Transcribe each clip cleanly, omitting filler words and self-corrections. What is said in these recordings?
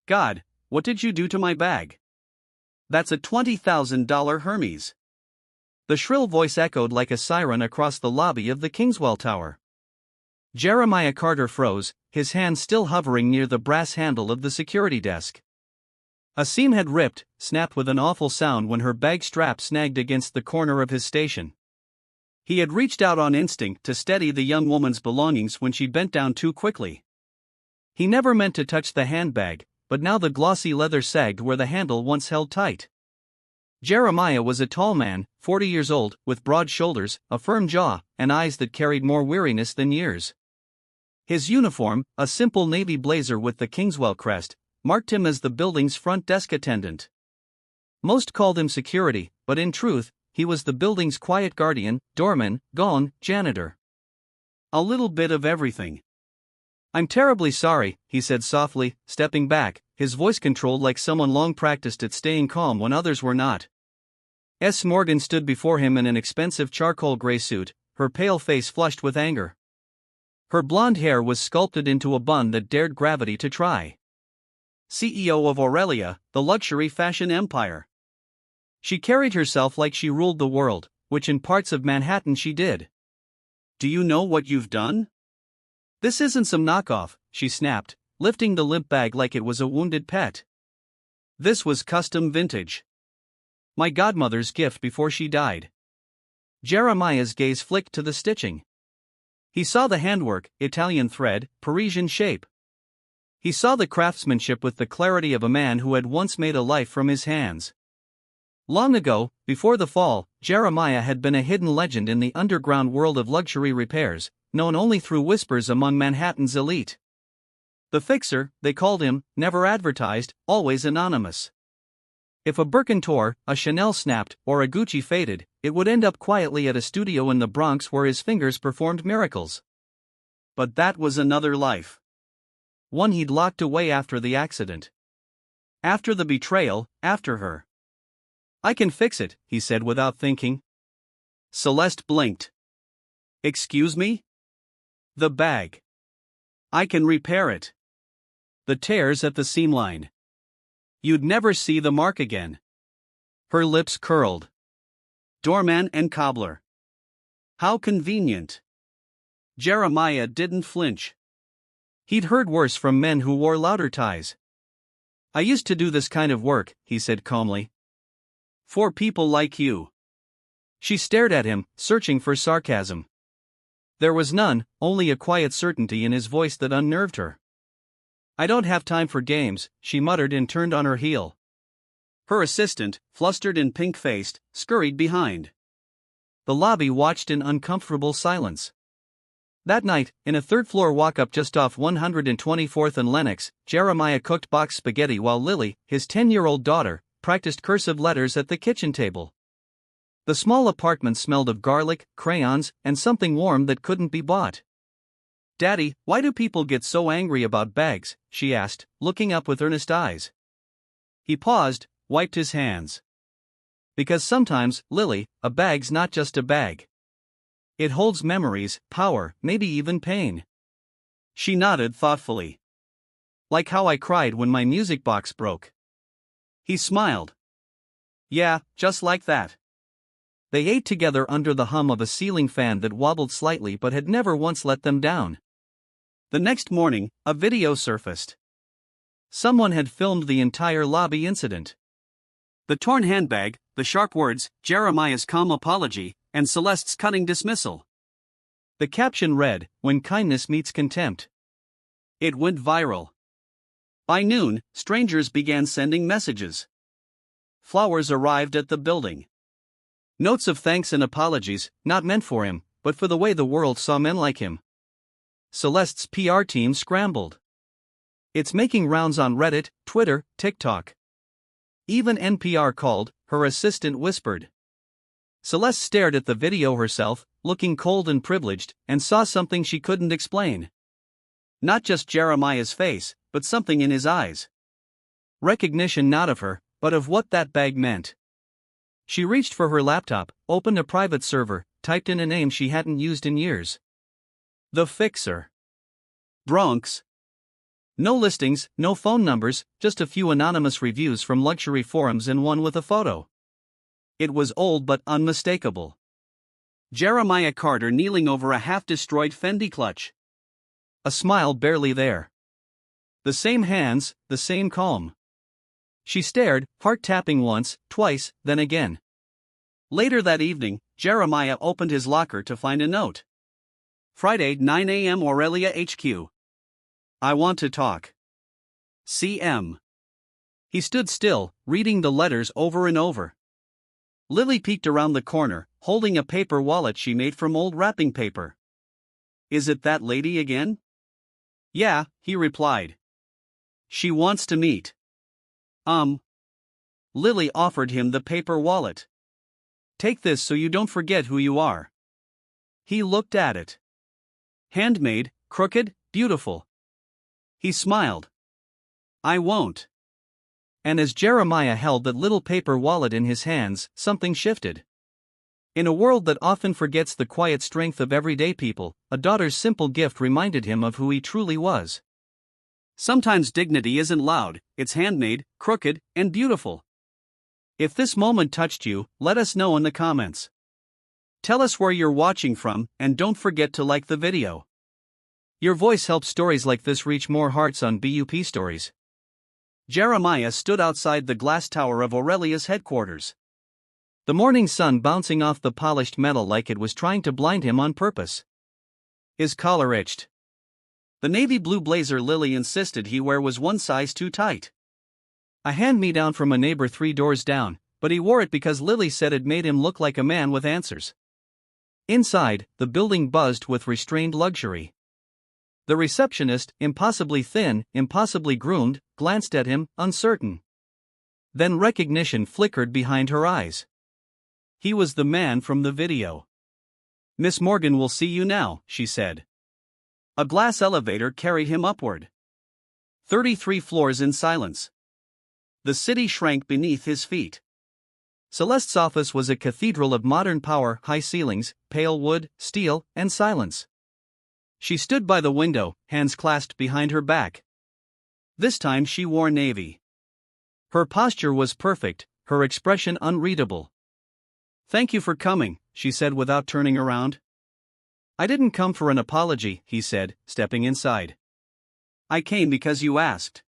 God, what did you do to my bag? That's a $20,000 Hermes. The shrill voice echoed like a siren across the lobby of the Kingswell Tower. Jeremiah Carter froze, his hand still hovering near the brass handle of the security desk. A seam had ripped, snapped with an awful sound when her bag strap snagged against the corner of his station. He had reached out on instinct to steady the young woman's belongings when she bent down too quickly. He never meant to touch the handbag, but now the glossy leather sagged where the handle once held tight. Jeremiah was a tall man, 40 years old, with broad shoulders, a firm jaw, and eyes that carried more weariness than years. His uniform, a simple navy blazer with the Kingswell crest, marked him as the building's front desk attendant. Most called him security, but in truth, he was the building's quiet guardian, doorman, gong, janitor. A little bit of everything. I'm terribly sorry, he said softly, stepping back, his voice controlled like someone long practiced at staying calm when others were not. S. Morgan stood before him in an expensive charcoal gray suit, her pale face flushed with anger. Her blonde hair was sculpted into a bun that dared gravity to try. CEO of Aurelia, the luxury fashion empire. She carried herself like she ruled the world, which in parts of Manhattan she did. Do you know what you've done? This isn't some knockoff, she snapped, lifting the limp bag like it was a wounded pet. This was custom vintage. My godmother's gift before she died. Jeremiah's gaze flicked to the stitching. He saw the handwork, Italian thread, Parisian shape. He saw the craftsmanship with the clarity of a man who had once made a life from his hands. Long ago, before the fall, Jeremiah had been a hidden legend in the underground world of luxury repairs, known only through whispers among Manhattan's elite. The fixer, they called him, never advertised, always anonymous. If a Birkin tore, a Chanel snapped, or a Gucci faded, it would end up quietly at a studio in the Bronx where his fingers performed miracles. But that was another life. One he'd locked away after the accident. After the betrayal, after her. I can fix it, he said without thinking. Celeste blinked. Excuse me? The bag. I can repair it. The tears at the seam line. You'd never see the mark again. Her lips curled. Doorman and cobbler. How convenient. Jeremiah didn't flinch. He'd heard worse from men who wore louder ties. I used to do this kind of work, he said calmly. For people like you. She stared at him, searching for sarcasm. There was none, only a quiet certainty in his voice that unnerved her. I don't have time for games, she muttered and turned on her heel. Her assistant, flustered and pink-faced, scurried behind. The lobby watched in uncomfortable silence. That night, in a third-floor walk-up just off 124th and Lenox, Jeremiah cooked boxed spaghetti while Lily, his 10-year-old daughter, practiced cursive letters at the kitchen table. The small apartment smelled of garlic, crayons, and something warm that couldn't be bought. Daddy, why do people get so angry about bags? She asked, looking up with earnest eyes. He paused, wiped his hands. Because sometimes, Lily, a bag's not just a bag. It holds memories, power, maybe even pain. She nodded thoughtfully. Like how I cried when my music box broke. He smiled. Yeah, just like that. They ate together under the hum of a ceiling fan that wobbled slightly but had never once let them down. The next morning, a video surfaced. Someone had filmed the entire lobby incident. The torn handbag, the sharp words, Jeremiah's calm apology, and Celeste's cutting dismissal. The caption read, "When kindness meets contempt." It went viral. By noon, strangers began sending messages. Flowers arrived at the building. Notes of thanks and apologies, not meant for him, but for the way the world saw men like him. Celeste's PR team scrambled. It's making rounds on Reddit, Twitter, TikTok. Even NPR called, her assistant whispered. Celeste stared at the video herself, looking cold and privileged, and saw something she couldn't explain. Not just Jeremiah's face, but something in his eyes. Recognition not of her, but of what that bag meant. She reached for her laptop, opened a private server, typed in a name she hadn't used in years. The Fixer. Bronx. No listings, no phone numbers, just a few anonymous reviews from luxury forums and one with a photo. It was old but unmistakable. Jeremiah Carter kneeling over a half-destroyed Fendi clutch. A smile barely there. The same hands, the same calm. She stared, heart tapping once, twice, then again. Later that evening, Jeremiah opened his locker to find a note. Friday, 9 a.m. Aurelia HQ. I want to talk. CM. He stood still, reading the letters over and over. Lily peeked around the corner, holding a paper wallet she made from old wrapping paper. Is it that lady again? Yeah, he replied. She wants to meet. Lily offered him the paper wallet. Take this so you don't forget who you are. He looked at it. Handmade, crooked, beautiful. He smiled. I won't. And as Jeremiah held that little paper wallet in his hands, something shifted. In a world that often forgets the quiet strength of everyday people, a daughter's simple gift reminded him of who he truly was. Sometimes dignity isn't loud, it's handmade, crooked, and beautiful. If this moment touched you, let us know in the comments. Tell us where you're watching from, and don't forget to like the video. Your voice helps stories like this reach more hearts on BUP Stories. Jeremiah stood outside the glass tower of Aurelia's headquarters. The morning sun bouncing off the polished metal like it was trying to blind him on purpose. His collar itched. The navy blue blazer Lily insisted he wear was one size too tight. A hand-me-down from a neighbor 3 doors down, but he wore it because Lily said it made him look like a man with answers. Inside, the building buzzed with restrained luxury. The receptionist, impossibly thin, impossibly groomed, glanced at him, uncertain. Then recognition flickered behind her eyes. He was the man from the video. Miss Morgan will see you now, she said. A glass elevator carried him upward. 33 floors in silence. The city shrank beneath his feet. Celeste's office was a cathedral of modern power, high ceilings, pale wood, steel, and silence. She stood by the window, hands clasped behind her back. This time she wore navy. Her posture was perfect, her expression unreadable. Thank you for coming, she said without turning around. I didn't come for an apology, he said, stepping inside. I came because you asked.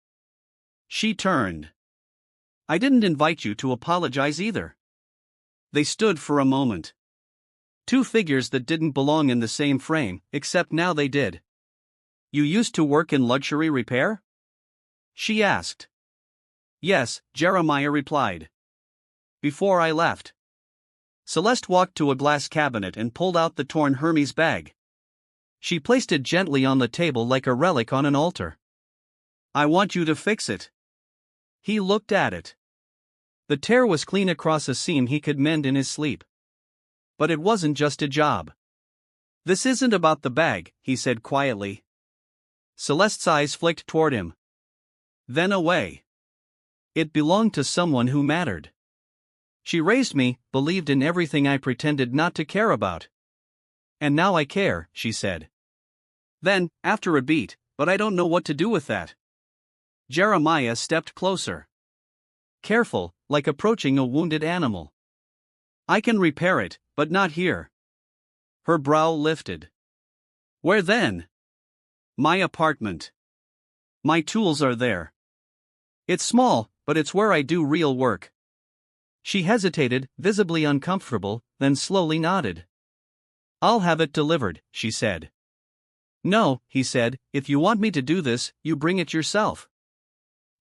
She turned. I didn't invite you to apologize either. They stood for a moment. 2 figures that didn't belong in the same frame, except now they did. You used to work in luxury repair? She asked. Yes, Jeremiah replied. Before I left. Celeste walked to a glass cabinet and pulled out the torn Hermès bag. She placed it gently on the table like a relic on an altar. I want you to fix it. He looked at it. The tear was clean across a seam he could mend in his sleep. But it wasn't just a job. This isn't about the bag, he said quietly. Celeste's eyes flicked toward him. Then away. It belonged to someone who mattered. She raised me, believed in everything I pretended not to care about. And now I care, she said. Then, after a beat, but I don't know what to do with that. Jeremiah stepped closer. Careful, like approaching a wounded animal. I can repair it, but not here. Her brow lifted. Where then? My apartment. My tools are there. It's small, but it's where I do real work. She hesitated, visibly uncomfortable, then slowly nodded. I'll have it delivered, she said. No, he said, if you want me to do this, you bring it yourself.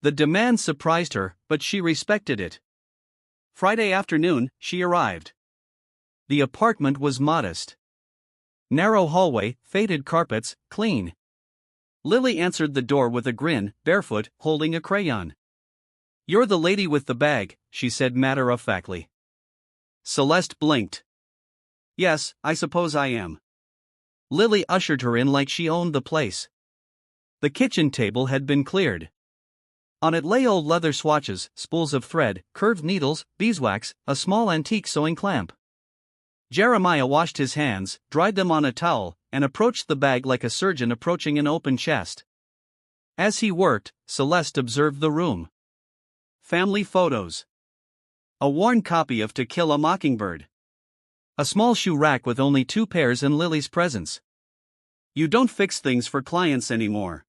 The demand surprised her, but she respected it. Friday afternoon, she arrived. The apartment was modest. Narrow hallway, faded carpets, clean. Lily answered the door with a grin, barefoot, holding a crayon. You're the lady with the bag, she said matter-of-factly. Celeste blinked. Yes, I suppose I am. Lily ushered her in like she owned the place. The kitchen table had been cleared. On it lay old leather swatches, spools of thread, curved needles, beeswax, a small antique sewing clamp. Jeremiah washed his hands, dried them on a towel, and approached the bag like a surgeon approaching an open chest. As he worked, Celeste observed the room. Family photos. A worn copy of To Kill a Mockingbird. A small shoe rack with only 2 pairs and Lily's presents. You don't fix things for clients anymore.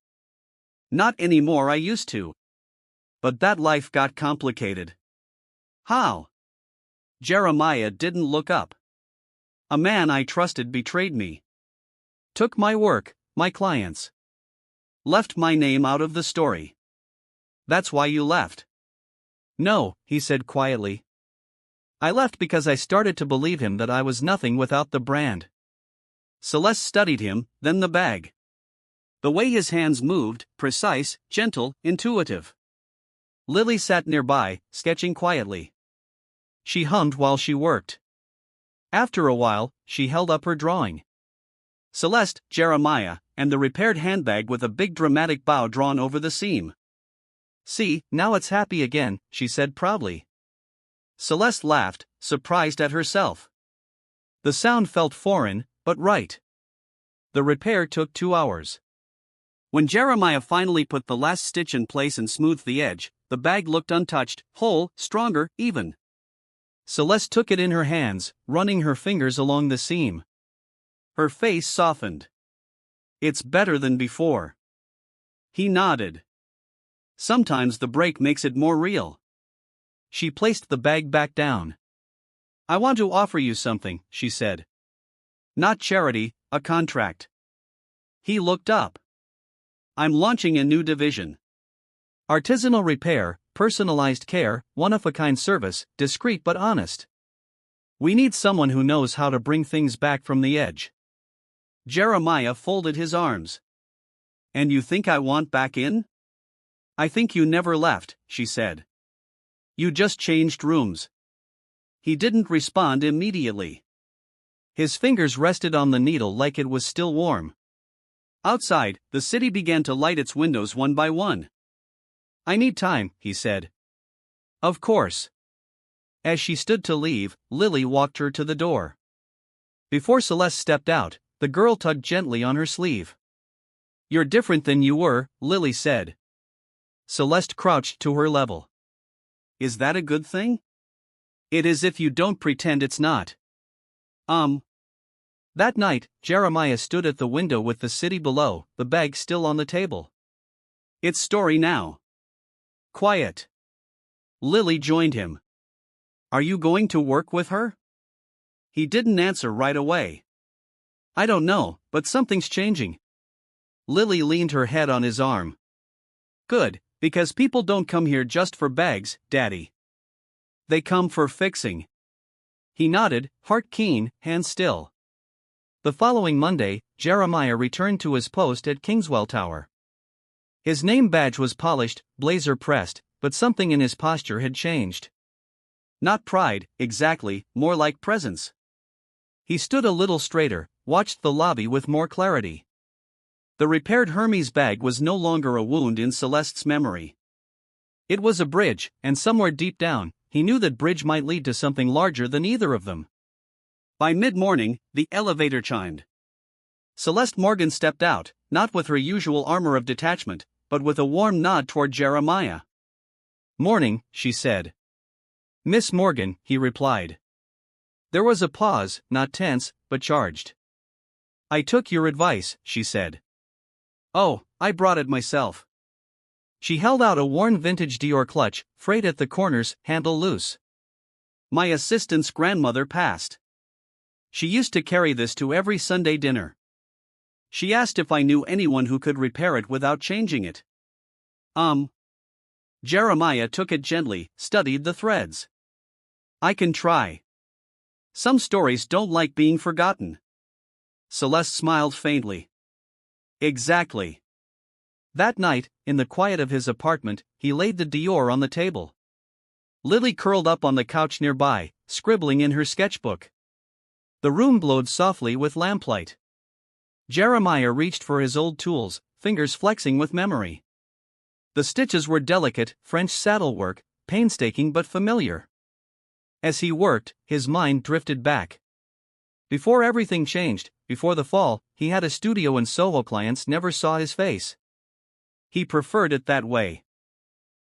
Not anymore, I used to. But that life got complicated. How? Jeremiah didn't look up. A man I trusted betrayed me. Took my work, my clients. Left my name out of the story. That's why you left. No, he said quietly. I left because I started to believe him that I was nothing without the brand. Celeste studied him, then the bag. The way his hands moved, precise, gentle, intuitive. Lily sat nearby, sketching quietly. She hummed while she worked. After a while, she held up her drawing. Celeste, Jeremiah, and the repaired handbag with a big dramatic bow drawn over the seam. See, now it's happy again, she said proudly. Celeste laughed, surprised at herself. The sound felt foreign, but right. The repair took 2 hours. When Jeremiah finally put the last stitch in place and smoothed the edge, the bag looked untouched, whole, stronger, even. Celeste took it in her hands, running her fingers along the seam. Her face softened. It's better than before. He nodded. Sometimes the break makes it more real. She placed the bag back down. I want to offer you something, she said. Not charity, a contract. He looked up. I'm launching a new division. Artisanal repair, personalized care, one-of-a-kind service, discreet but honest. We need someone who knows how to bring things back from the edge. Jeremiah folded his arms. And you think I want back in? I think you never left, she said. You just changed rooms. He didn't respond immediately. His fingers rested on the needle like it was still warm. Outside, the city began to light its windows one by one. I need time, he said. Of course. As she stood to leave, Lily walked her to the door. Before Celeste stepped out, the girl tugged gently on her sleeve. You're different than you were, Lily said. Celeste crouched to her level. Is that a good thing? It is if you don't pretend it's not. That night, Jeremiah stood at the window with the city below, the bag still on the table. Its story now. Quiet. Lily joined him. Are you going to work with her? He didn't answer right away. I don't know, but something's changing. Lily leaned her head on his arm. Good, because people don't come here just for bags, Daddy. They come for fixing. He nodded, heart keen, hand still. The following Monday, Jeremiah returned to his post at Kingswell Tower. His name badge was polished, blazer pressed, but something in his posture had changed. Not pride, exactly, more like presence. He stood a little straighter, watched the lobby with more clarity. The repaired Hermès bag was no longer a wound in Celeste's memory. It was a bridge, and somewhere deep down, he knew that bridge might lead to something larger than either of them. By mid-morning, the elevator chimed. Celeste Morgan stepped out, not with her usual armor of detachment, but with a warm nod toward Jeremiah. Morning, she said. Miss Morgan, he replied. There was a pause, not tense, but charged. I took your advice, she said. Oh, I brought it myself. She held out a worn vintage Dior clutch, frayed at the corners, handle loose. My assistant's grandmother passed. She used to carry this to every Sunday dinner. She asked if I knew anyone who could repair it without changing it. Jeremiah took it gently, studied the threads. I can try. Some stories don't like being forgotten. Celeste smiled faintly. Exactly. That night, in the quiet of his apartment, he laid the Dior on the table. Lily curled up on the couch nearby, scribbling in her sketchbook. The room glowed softly with lamplight. Jeremiah reached for his old tools, fingers flexing with memory. The stitches were delicate, French saddlework, painstaking but familiar. As he worked, his mind drifted back. Before everything changed, before the fall, he had a studio and Soho clients never saw his face. He preferred it that way.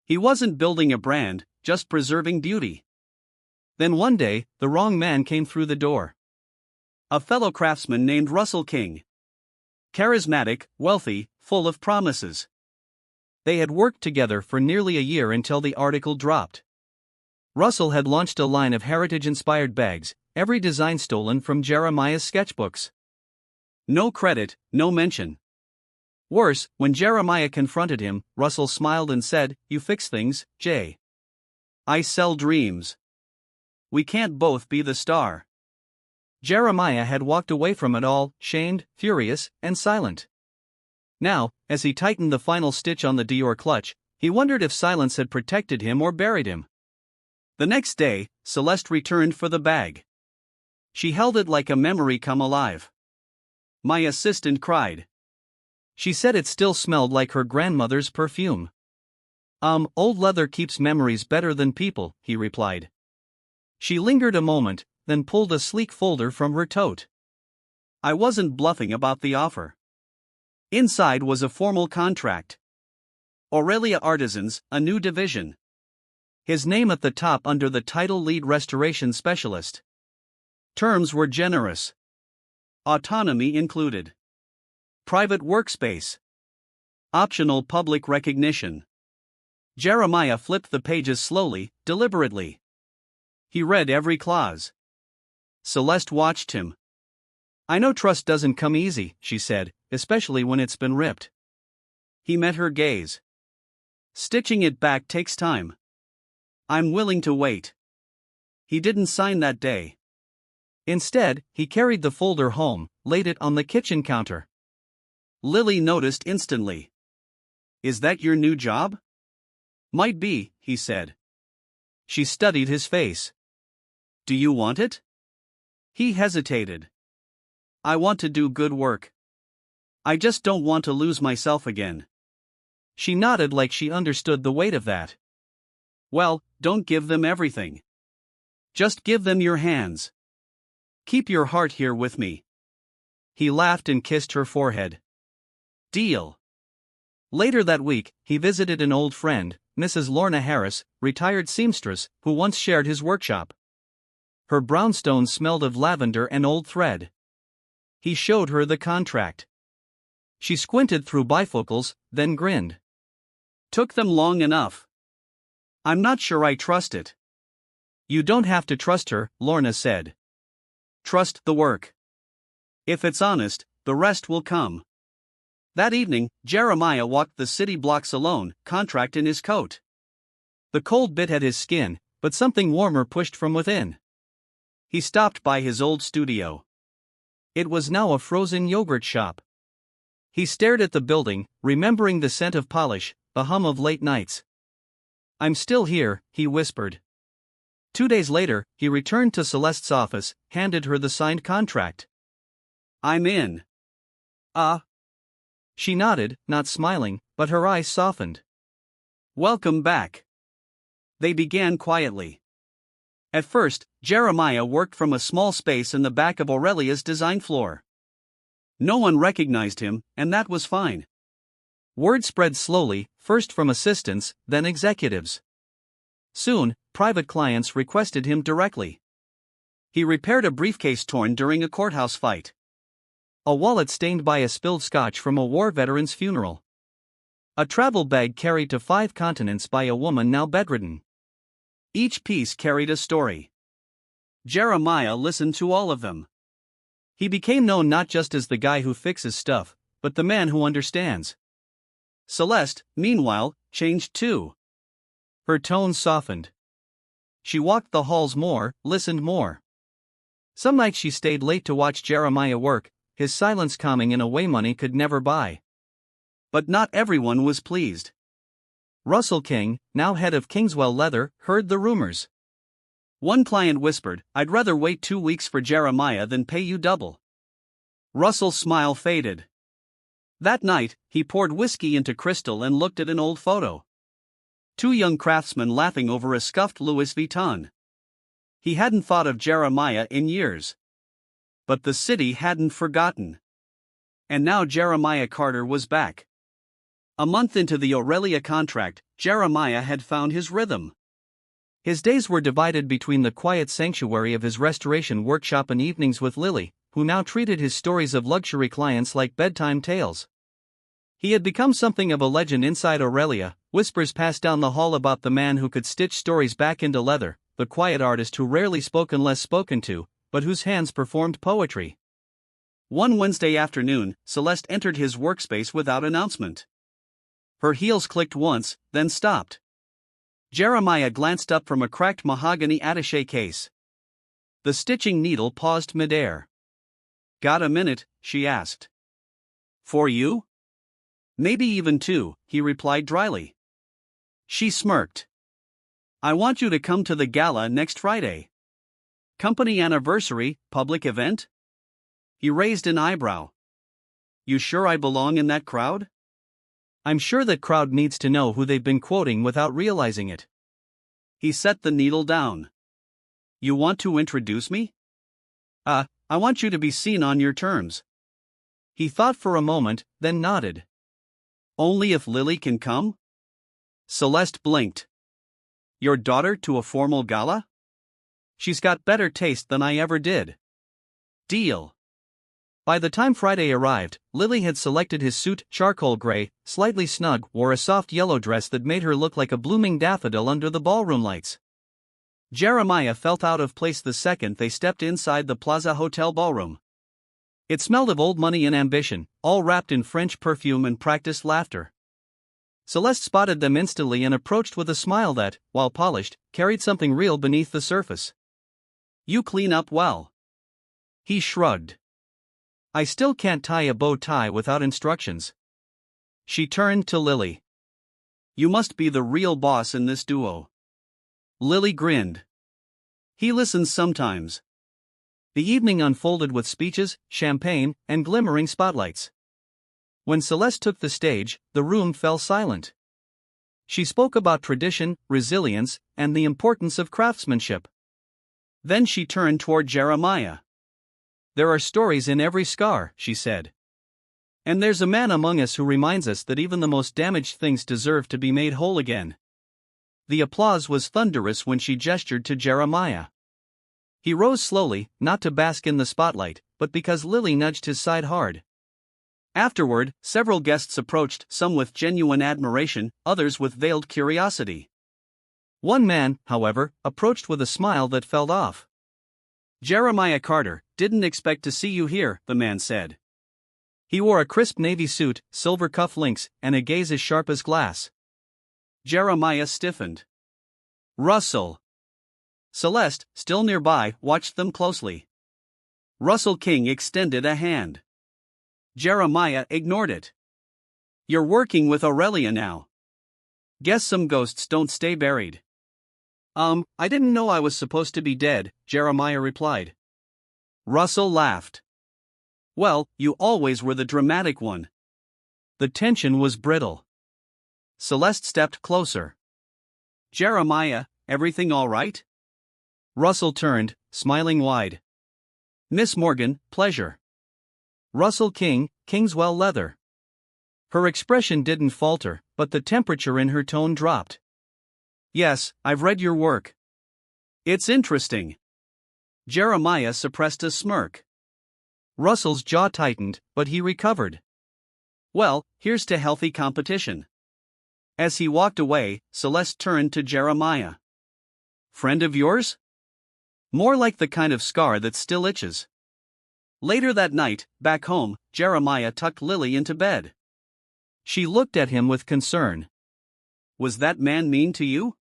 He wasn't building a brand, just preserving beauty. Then one day, the wrong man came through the door. A fellow craftsman named Russell King. Charismatic, wealthy, full of promises. They had worked together for nearly a year until the article dropped. Russell had launched a line of heritage-inspired bags, every design stolen from Jeremiah's sketchbooks. No credit, no mention. Worse, when Jeremiah confronted him, Russell smiled and said, "You fix things, Jay. I sell dreams. We can't both be the star." Jeremiah had walked away from it all, shamed, furious, and silent. Now, as he tightened the final stitch on the Dior clutch, he wondered if silence had protected him or buried him. The next day, Celeste returned for the bag. She held it like a memory come alive. "My assistant cried." She said it still smelled like her grandmother's perfume. Old leather keeps memories better than people," he replied. She lingered a moment, then pulled a sleek folder from her tote. "I wasn't bluffing about the offer." Inside was a formal contract. Aurelia Artisans, a new division. His name at the top under the title Lead Restoration Specialist. Terms were generous. Autonomy included. Private workspace. Optional public recognition. Jeremiah flipped the pages slowly, deliberately. He read every clause. Celeste watched him. "I know trust doesn't come easy," she said, "especially when it's been ripped." He met her gaze. "Stitching it back takes time. I'm willing to wait." He didn't sign that day. Instead, he carried the folder home, laid it on the kitchen counter. Lily noticed instantly. "Is that your new job?" "Might be," he said. She studied his face. "Do you want it?" He hesitated. "I want to do good work. I just don't want to lose myself again." She nodded like she understood the weight of that. "Well, don't give them everything. Just give them your hands. Keep your heart here with me." He laughed and kissed her forehead. "Deal." Later that week, he visited an old friend, Mrs. Lorna Harris, retired seamstress, who once shared his workshop. Her brownstones smelled of lavender and old thread. He showed her the contract. She squinted through bifocals, then grinned. "Took them long enough. I'm not sure I trust it." "You don't have to trust her," Lorna said. "Trust the work. If it's honest, the rest will come." That evening, Jeremiah walked the city blocks alone, contract in his coat. The cold bit at his skin, but something warmer pushed from within. He stopped by his old studio. It was now a frozen yogurt shop. He stared at the building, remembering the scent of polish, the hum of late nights. "I'm still here," he whispered. 2 days later, he returned to Celeste's office, handed her the signed contract. "I'm in." "Ah." She nodded, not smiling, but her eyes softened. "Welcome back." They began quietly. At first, Jeremiah worked from a small space in the back of Aurelia's design floor. No one recognized him, and that was fine. Word spread slowly, first from assistants, then executives. Soon, private clients requested him directly. He repaired a briefcase torn during a courthouse fight. A wallet stained by a spilled scotch from a war veteran's funeral. A travel bag carried to 5 continents by a woman now bedridden. Each piece carried a story. Jeremiah listened to all of them. He became known not just as the guy who fixes stuff, but the man who understands. Celeste, meanwhile, changed too. Her tone softened. She walked the halls more, listened more. Some nights she stayed late to watch Jeremiah work, his silence calming in a way money could never buy. But not everyone was pleased. Russell King, now head of Kingswell Leather, heard the rumors. One client whispered, "I'd rather wait 2 weeks for Jeremiah than pay you double." Russell's smile faded. That night, he poured whiskey into crystal and looked at an old photo. 2 young craftsmen laughing over a scuffed Louis Vuitton. He hadn't thought of Jeremiah in years. But the city hadn't forgotten. And now Jeremiah Carter was back. A month into the Aurelia contract, Jeremiah had found his rhythm. His days were divided between the quiet sanctuary of his restoration workshop and evenings with Lily, who now treated his stories of luxury clients like bedtime tales. He had become something of a legend inside Aurelia. Whispers passed down the hall about the man who could stitch stories back into leather, the quiet artist who rarely spoke unless spoken to, but whose hands performed poetry. One Wednesday afternoon, Celeste entered his workspace without announcement. Her heels clicked once, then stopped. Jeremiah glanced up from a cracked mahogany attaché case. The stitching needle paused midair. "Got a minute?" she asked. "For you?" "Maybe even two," he replied dryly. She smirked. "I want you to come to the gala next Friday." "Company anniversary, public event?" He raised an eyebrow. "You sure I belong in that crowd?" "I'm sure that crowd needs to know who they've been quoting without realizing it." He set the needle down. "You want to introduce me?" I want you to be seen on your terms." He thought for a moment, then nodded. "Only if Lily can come?" Celeste blinked. "Your daughter to a formal gala? She's got better taste than I ever did." "Deal." By the time Friday arrived, Lily had selected his suit, charcoal gray, slightly snug, wore a soft yellow dress that made her look like a blooming daffodil under the ballroom lights. Jeremiah felt out of place the second they stepped inside the Plaza Hotel ballroom. It smelled of old money and ambition, all wrapped in French perfume and practiced laughter. Celeste spotted them instantly and approached with a smile that, while polished, carried something real beneath the surface. "You clean up well." He shrugged. "I still can't tie a bow tie without instructions." She turned to Lily. "You must be the real boss in this duo." Lily grinned. "He listens sometimes." The evening unfolded with speeches, champagne, and glimmering spotlights. When Celeste took the stage, the room fell silent. She spoke about tradition, resilience, and the importance of craftsmanship. Then she turned toward Jeremiah. "There are stories in every scar," she said. "And there's a man among us who reminds us that even the most damaged things deserve to be made whole again." The applause was thunderous when she gestured to Jeremiah. He rose slowly, not to bask in the spotlight, but because Lily nudged his side hard. Afterward, several guests approached, some with genuine admiration, others with veiled curiosity. One man, however, approached with a smile that fell off. "Jeremiah Carter, didn't expect to see you here," the man said. He wore a crisp navy suit, silver cuff links, and a gaze as sharp as glass. Jeremiah stiffened. "Russell." Celeste, still nearby, watched them closely. Russell King extended a hand. Jeremiah ignored it. "You're working with Aurelia now. Guess some ghosts don't stay buried." I didn't know I was supposed to be dead," Jeremiah replied. Russell laughed. "Well, you always were the dramatic one." The tension was brittle. Celeste stepped closer. "Jeremiah, everything all right?" Russell turned, smiling wide. "Miss Morgan, pleasure." Russell King, Kingswell Leather. Her expression didn't falter, but the temperature in her tone dropped. "Yes, I've read your work. It's interesting." Jeremiah suppressed a smirk. Russell's jaw tightened, but he recovered. "Well, here's to healthy competition." As he walked away, Celeste turned to Jeremiah. "Friend of yours?" "More like the kind of scar that still itches." Later that night, back home, Jeremiah tucked Lily into bed. She looked at him with concern. "Was that man mean to you?"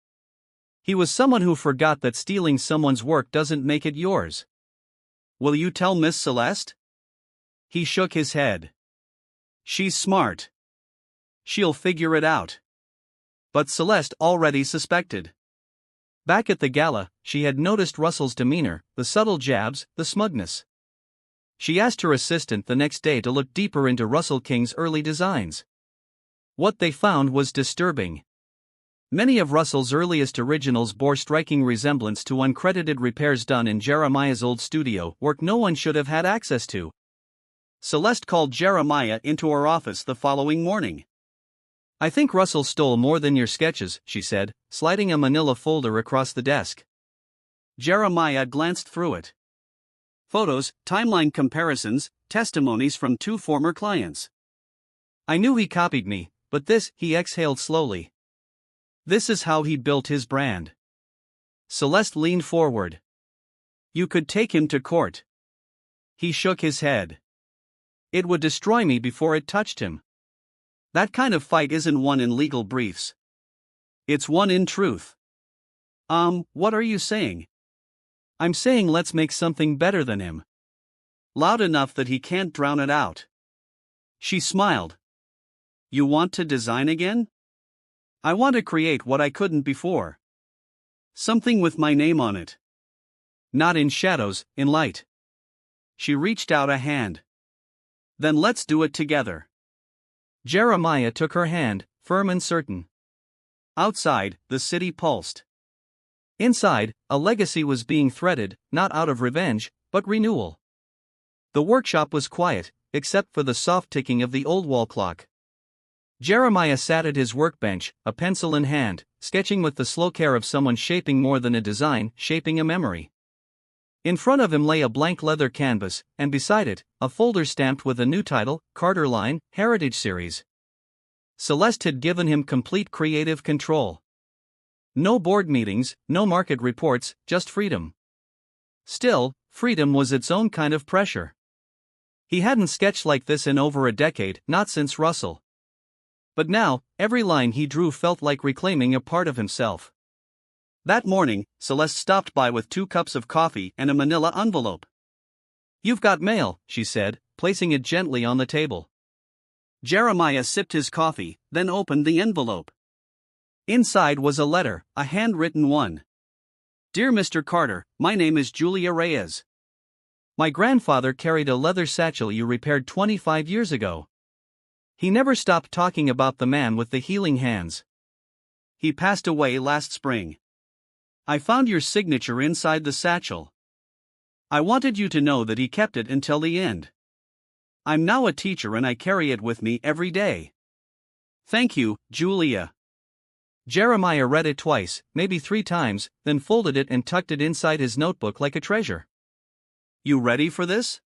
He was someone who forgot that stealing someone's work doesn't make it yours. "Will you tell Miss Celeste?" He shook his head. "She's smart. She'll figure it out." But Celeste already suspected. Back at the gala, she had noticed Russell's demeanor, the subtle jabs, the smugness. She asked her assistant the next day to look deeper into Russell King's early designs. What they found was disturbing. Many of Russell's earliest originals bore striking resemblance to uncredited repairs done in Jeremiah's old studio, work no one should have had access to. Celeste called Jeremiah into her office the following morning. I think Russell stole more than your sketches, she said, sliding a manila folder across the desk. Jeremiah glanced through it. Photos, timeline comparisons, testimonies from 2 former clients. I knew he copied me, but this, he exhaled slowly. This is how he built his brand. Celeste leaned forward. You could take him to court. He shook his head. It would destroy me before it touched him. That kind of fight isn't won in legal briefs. It's won in truth. What are you saying? I'm saying let's make something better than him. Loud enough that he can't drown it out. She smiled. You want to design again? I want to create what I couldn't before. Something with my name on it. Not in shadows, in light. She reached out a hand. Then let's do it together. Jeremiah took her hand, firm and certain. Outside, the city pulsed. Inside, a legacy was being threaded, not out of revenge, but renewal. The workshop was quiet, except for the soft ticking of the old wall clock. Jeremiah sat at his workbench, a pencil in hand, sketching with the slow care of someone shaping more than a design, shaping a memory. In front of him lay a blank leather canvas, and beside it, a folder stamped with a new title, Carter Line, Heritage Series. Celeste had given him complete creative control. No board meetings, no market reports, just freedom. Still, freedom was its own kind of pressure. He hadn't sketched like this in over a decade, not since Russell. But now, every line he drew felt like reclaiming a part of himself. That morning, Celeste stopped by with 2 cups of coffee and a manila envelope. You've got mail, she said, placing it gently on the table. Jeremiah sipped his coffee, then opened the envelope. Inside was a letter, a handwritten one. Dear Mr. Carter, my name is Julia Reyes. My grandfather carried a leather satchel you repaired 25 years ago. He never stopped talking about the man with the healing hands. He passed away last spring. I found your signature inside the satchel. I wanted you to know that he kept it until the end. I'm now a teacher and I carry it with me every day. Thank you, Julia. Jeremiah read it twice, maybe 3 times, then folded it and tucked it inside his notebook like a treasure. You ready for this?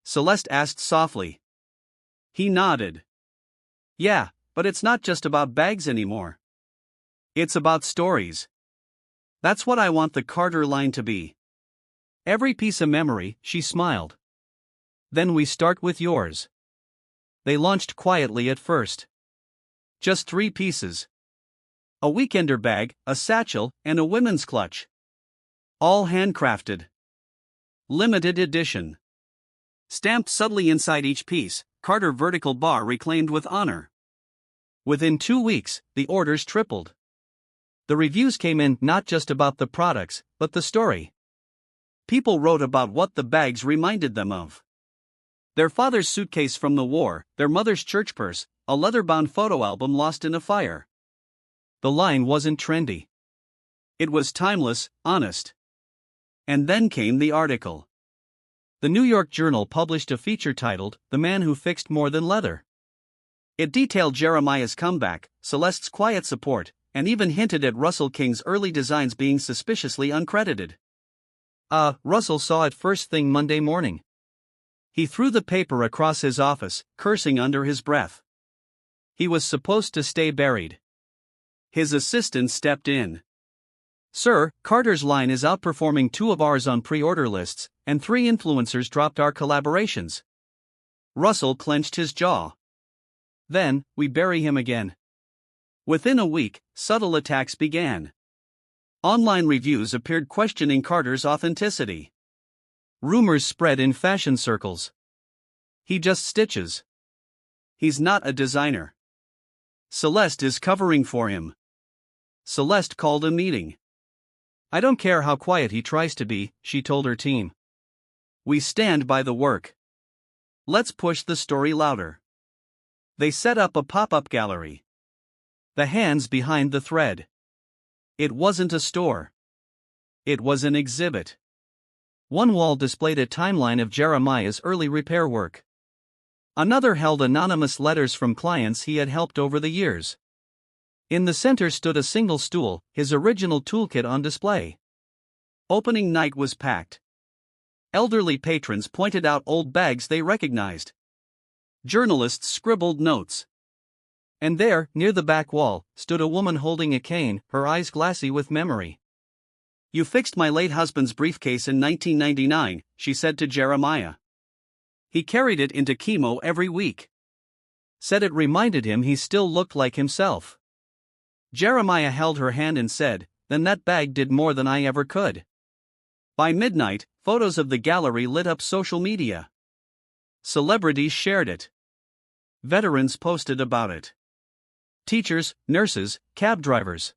Celeste asked softly. He nodded. Yeah, but it's not just about bags anymore. It's about stories. That's what I want the Carter line to be. Every piece a memory, she smiled. Then we start with yours. They launched quietly at first. Just 3 pieces. A weekender bag, a satchel, and a women's clutch. All handcrafted. Limited edition. Stamped subtly inside each piece, Carter vertical bar reclaimed with honor. Within 2 weeks, the orders tripled. The reviews came in not just about the products, but the story. People wrote about what the bags reminded them of. Their father's suitcase from the war, their mother's church purse, a leather-bound photo album lost in a fire. The line wasn't trendy. It was timeless, honest. And then came the article. The New York Journal published a feature titled, The Man Who Fixed More Than Leather. It detailed Jeremiah's comeback, Celeste's quiet support, and even hinted at Russell King's early designs being suspiciously uncredited. Russell saw it first thing Monday morning. He threw the paper across his office, cursing under his breath. He was supposed to stay buried. His assistant stepped in. Sir, Carter's line is outperforming 2 of ours on pre-order lists, and 3 influencers dropped our collaborations. Russell clenched his jaw. Then, we bury him again. Within a week, subtle attacks began. Online reviews appeared questioning Carter's authenticity. Rumors spread in fashion circles. He just stitches. He's not a designer. Celeste is covering for him. Celeste called a meeting. I don't care how quiet he tries to be, she told her team. We stand by the work. Let's push the story louder. They set up a pop-up gallery. The hands behind the thread. It wasn't a store. It was an exhibit. One wall displayed a timeline of Jeremiah's early repair work. Another held anonymous letters from clients he had helped over the years. In the center stood a single stool, his original toolkit on display. Opening night was packed. Elderly patrons pointed out old bags they recognized. Journalists scribbled notes. And there, near the back wall, stood a woman holding a cane, her eyes glassy with memory. "You fixed my late husband's briefcase in 1999, she said to Jeremiah. He carried it into chemo every week. Said it reminded him he still looked like himself. Jeremiah held her hand and said, "Then that bag did more than I ever could." By midnight, photos of the gallery lit up social media. Celebrities shared it. Veterans posted about it. Teachers, nurses, cab drivers.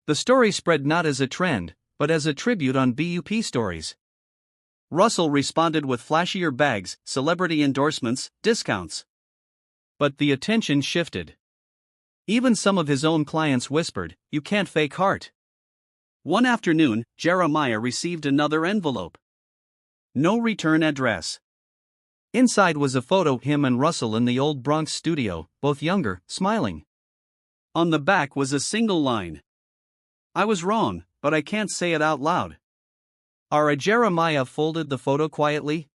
The story spread not as a trend, but as a tribute on BUP stories. Russell responded with flashier bags, celebrity endorsements, discounts. But the attention shifted. Even some of his own clients whispered, "You can't fake heart." One afternoon, Jeremiah received another envelope. No return address. Inside was a photo of him and Russell in the old Bronx studio, both younger, smiling. On the back was a single line. "I was wrong, but I can't say it out loud." Jeremiah folded the photo quietly.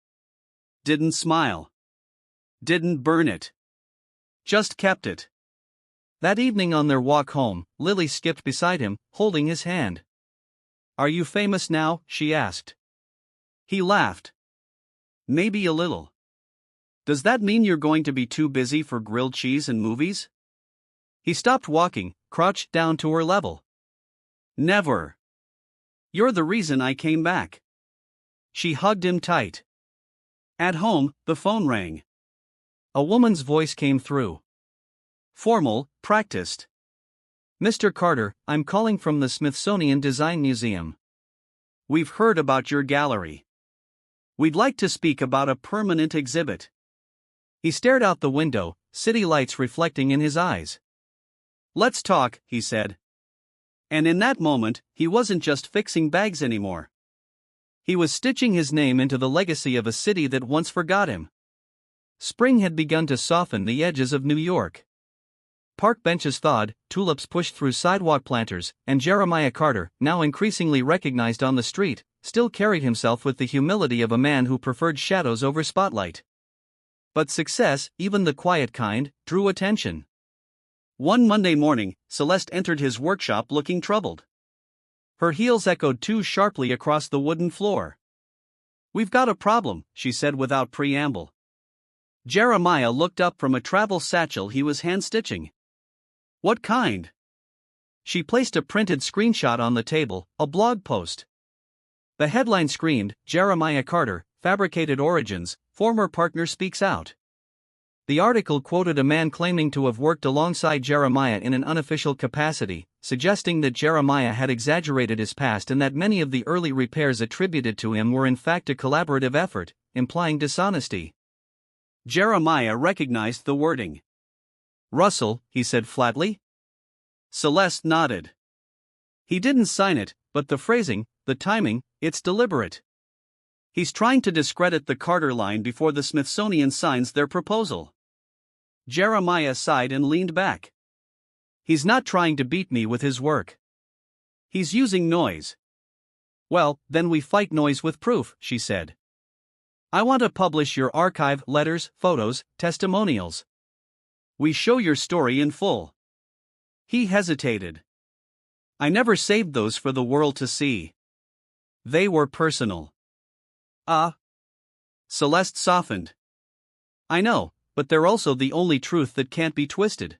Didn't smile. Didn't burn it. Just kept it. That evening on their walk home, Lily skipped beside him, holding his hand. "Are you famous now?" she asked. He laughed. "Maybe a little." "Does that mean you're going to be too busy for grilled cheese and movies?" He stopped walking, crouched down to her level. "Never. You're the reason I came back." She hugged him tight. At home, the phone rang. A woman's voice came through. Formal, practiced. "Mr. Carter, I'm calling from the Smithsonian Design Museum. We've heard about your gallery. We'd like to speak about a permanent exhibit." He stared out the window, city lights reflecting in his eyes. "Let's talk," he said. And in that moment, he wasn't just fixing bags anymore. He was stitching his name into the legacy of a city that once forgot him. Spring had begun to soften the edges of New York. Park benches thawed, tulips pushed through sidewalk planters, and Jeremiah Carter, now increasingly recognized on the street, still carried himself with the humility of a man who preferred shadows over spotlight. But success, even the quiet kind, drew attention. One Monday morning, Celeste entered his workshop looking troubled. Her heels echoed too sharply across the wooden floor. "We've got a problem," she said without preamble. Jeremiah looked up from a travel satchel he was hand-stitching. "What kind?" She placed a printed screenshot on the table, a blog post. The headline screamed, "Jeremiah Carter, Fabricated Origins, Former Partner Speaks Out." The article quoted a man claiming to have worked alongside Jeremiah in an unofficial capacity, suggesting that Jeremiah had exaggerated his past and that many of the early repairs attributed to him were in fact a collaborative effort, implying dishonesty. Jeremiah recognized the wording. "Russell," he said flatly. Celeste nodded. He didn't sign it, but the phrasing, the timing, it's deliberate. He's trying to discredit the Carter line before the Smithsonian signs their proposal. Jeremiah sighed and leaned back. "He's not trying to beat me with his work. He's using noise." "Well, then we fight noise with proof," she said. "I want to publish your archive, letters, photos, testimonials. We show your story in full." He hesitated. "I never saved those for the world to see. They were personal." Celeste softened. "I know, but they're also the only truth that can't be twisted."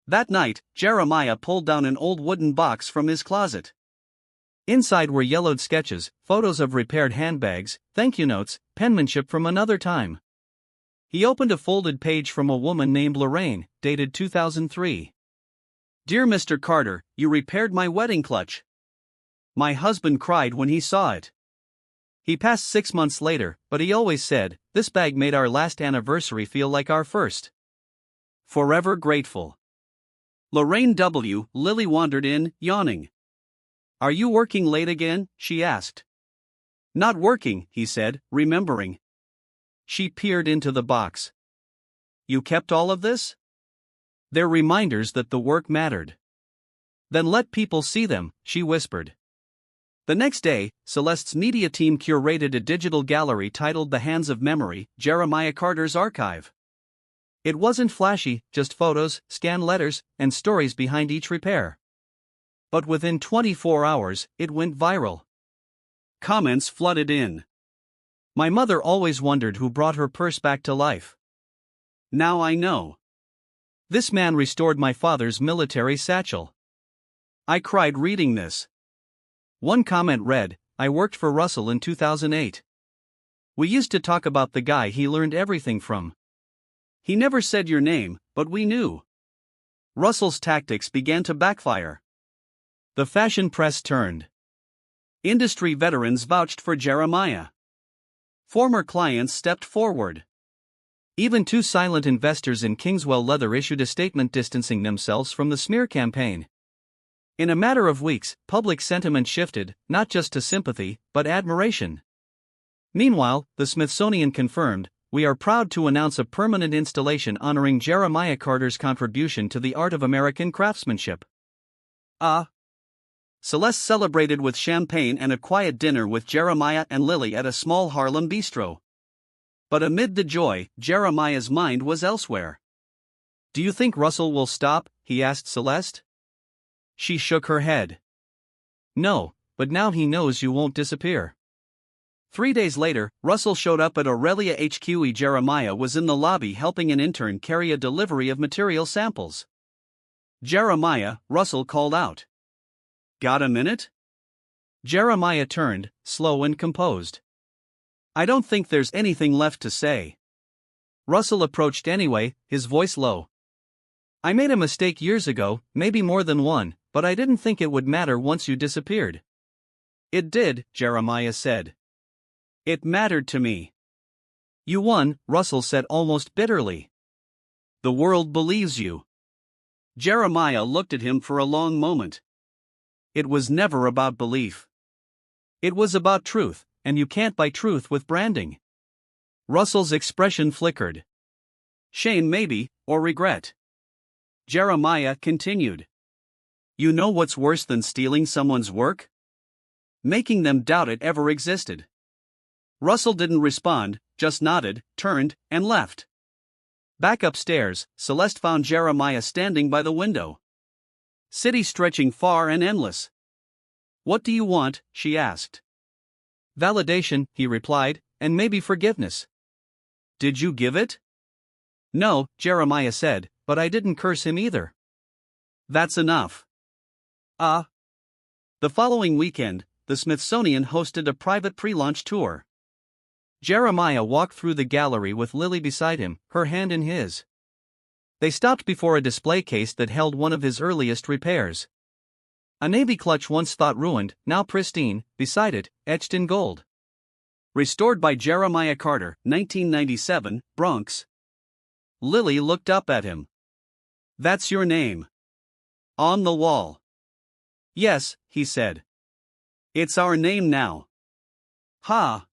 That night, Jeremiah pulled down an old wooden box from his closet. Inside were yellowed sketches, photos of repaired handbags, thank you notes, penmanship from another time. He opened a folded page from a woman named Lorraine, dated 2003. "Dear Mr. Carter, you repaired my wedding clutch. My husband cried when he saw it. He passed 6 months later, but he always said, this bag made our last anniversary feel like our first. Forever grateful. Lorraine W. Lily wandered in, yawning. "Are you working late again?" she asked. "Not working," he said, remembering. She peered into the box. you kept all of this? They're reminders that the work mattered. Then let people see them, she whispered. The next day, Celeste's media team curated a digital gallery titled The Hands of Memory, Jeremiah Carter's Archive. It wasn't flashy, just photos, scanned letters, and stories behind each repair. But within 24 hours, it went viral. Comments flooded in. My mother always wondered who brought her purse back to life. Now I know. This man restored my father's military satchel. I cried reading this. One comment read, I worked for Russell in 2008. We used to talk about the guy he learned everything from. He never said your name, but we knew. Russell's tactics began to backfire. The fashion press turned. Industry veterans vouched for Jeremiah. Former clients stepped forward. Even two silent investors in Kingswell Leather issued a statement distancing themselves from the smear campaign. In a matter of weeks, public sentiment shifted, not just to sympathy, but admiration. Meanwhile, the Smithsonian confirmed, we are proud to announce a permanent installation honoring Jeremiah Carter's contribution to the art of American craftsmanship. Celeste celebrated with champagne and a quiet dinner with Jeremiah and Lily at a small Harlem bistro. But amid the joy, Jeremiah's mind was elsewhere. Do you think Russell will stop? He asked Celeste. She shook her head. No, but now he knows you won't disappear. 3 days later, Russell showed up at Aurelia HQ. Jeremiah was in the lobby helping an intern carry a delivery of material samples. Jeremiah, Russell called out. Got a minute? Jeremiah turned, slow and composed. I don't think there's anything left to say. Russell approached anyway, his voice low. I made a mistake years ago, maybe more than one, but I didn't think it would matter once you disappeared. It did, Jeremiah said. It mattered to me. You won, Russell said almost bitterly. The world believes you. Jeremiah looked at him for a long moment. It was never about belief. It was about truth, and you can't buy truth with branding. Russell's expression flickered. Shame maybe, or regret. Jeremiah continued. You know what's worse than stealing someone's work? Making them doubt it ever existed. Russell didn't respond, just nodded, turned, and left. Back upstairs, Celeste found Jeremiah standing by the window. City stretching far and endless. What do you want? She asked. Validation, he replied, and maybe forgiveness. Did you give it? No, Jeremiah said, but I didn't curse him either. That's enough. The following weekend, the Smithsonian hosted a private pre-launch tour. Jeremiah walked through the gallery with Lily beside him, her hand in his. They stopped before a display case that held one of his earliest repairs. A navy clutch once thought ruined, now pristine, beside it, etched in gold. Restored by Jeremiah Carter, 1997, Bronx. Lily looked up at him. That's your name. On the wall. Yes, he said. It's our name now. Ha!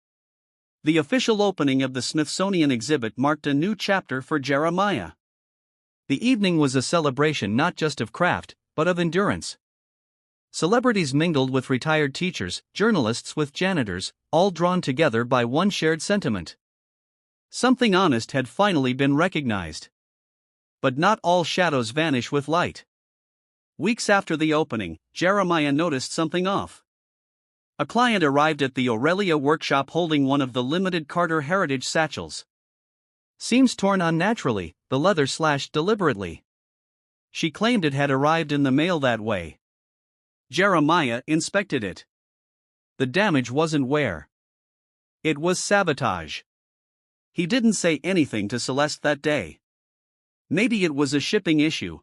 The official opening of the Smithsonian exhibit marked a new chapter for Jeremiah. The evening was a celebration not just of craft, but of endurance. Celebrities mingled with retired teachers, journalists with janitors, all drawn together by one shared sentiment. Something honest had finally been recognized. But not all shadows vanish with light. Weeks after the opening, Jeremiah noticed something off. A client arrived at the Aurelia workshop holding one of the limited Carter Heritage satchels. Seams torn unnaturally, the leather slashed deliberately. She claimed it had arrived in the mail that way. Jeremiah inspected it. The damage wasn't wear. It was sabotage. He didn't say anything to Celeste that day. Maybe it was a shipping issue.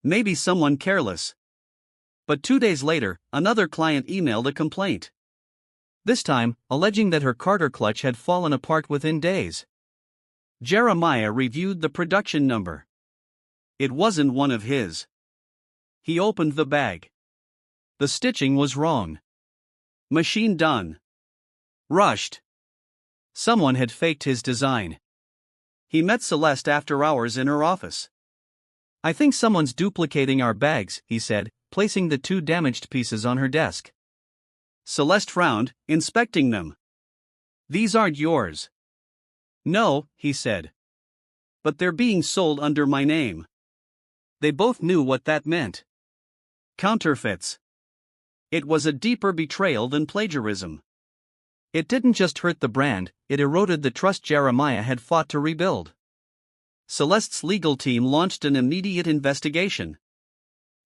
Maybe someone careless. But 2 days later, another client emailed a complaint. This time, alleging that her Carter clutch had fallen apart within days. Jeremiah reviewed the production number. It wasn't one of his. He opened the bag. The stitching was wrong. Machine done. Rushed. Someone had faked his design. He met Celeste after hours in her office. "I think someone's duplicating our bags," he said, placing the 2 damaged pieces on her desk. Celeste frowned, inspecting them. "These aren't yours." "No," he said. "But they're being sold under my name." They both knew what that meant. Counterfeits. It was a deeper betrayal than plagiarism. It didn't just hurt the brand, it eroded the trust Jeremiah had fought to rebuild. Celeste's legal team launched an immediate investigation.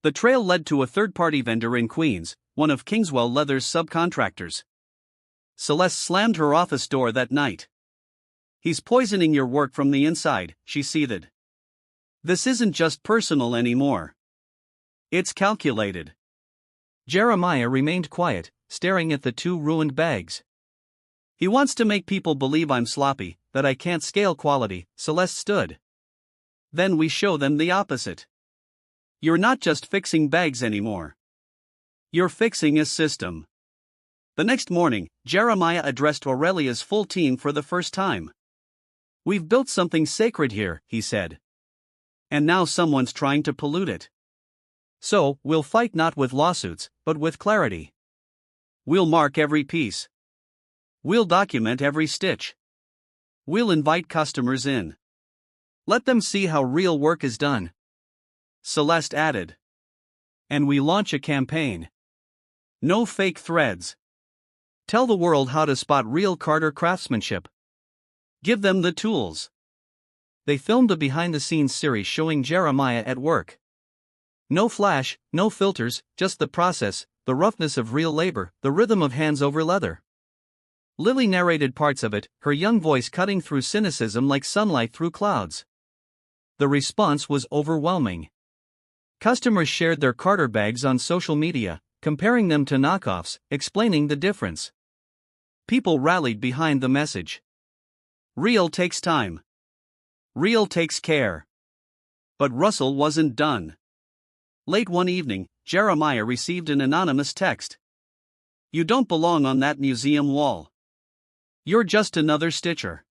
The trail led to a third-party vendor in Queens, one of Kingswell Leather's subcontractors. Celeste slammed her office door that night. "He's poisoning your work from the inside," she seethed. "This isn't just personal anymore. It's calculated." Jeremiah remained quiet, staring at the 2 ruined bags. "He wants to make people believe I'm sloppy, that I can't scale quality," Celeste stood. "Then we show them the opposite. You're not just fixing bags anymore. You're fixing a system." The next morning, Jeremiah addressed Aurelia's full team for the first time. "We've built something sacred here," he said. "And now someone's trying to pollute it. So, we'll fight not with lawsuits, but with clarity. We'll mark every piece. We'll document every stitch. We'll invite customers in. Let them see how real work is done." Celeste added. "And we launch a campaign. No fake threads. Tell the world how to spot real Carter craftsmanship. Give them the tools." They filmed a behind-the-scenes series showing Jeremiah at work. No flash, no filters, just the process, the roughness of real labor, the rhythm of hands over leather. Lily narrated parts of it, her young voice cutting through cynicism like sunlight through clouds. The response was overwhelming. Customers shared their Carter bags on social media, comparing them to knockoffs, explaining the difference. People rallied behind the message. Real takes time. Real takes care. But Russell wasn't done. Late one evening, Jeremiah received an anonymous text. "You don't belong on that museum wall. You're just another stitcher."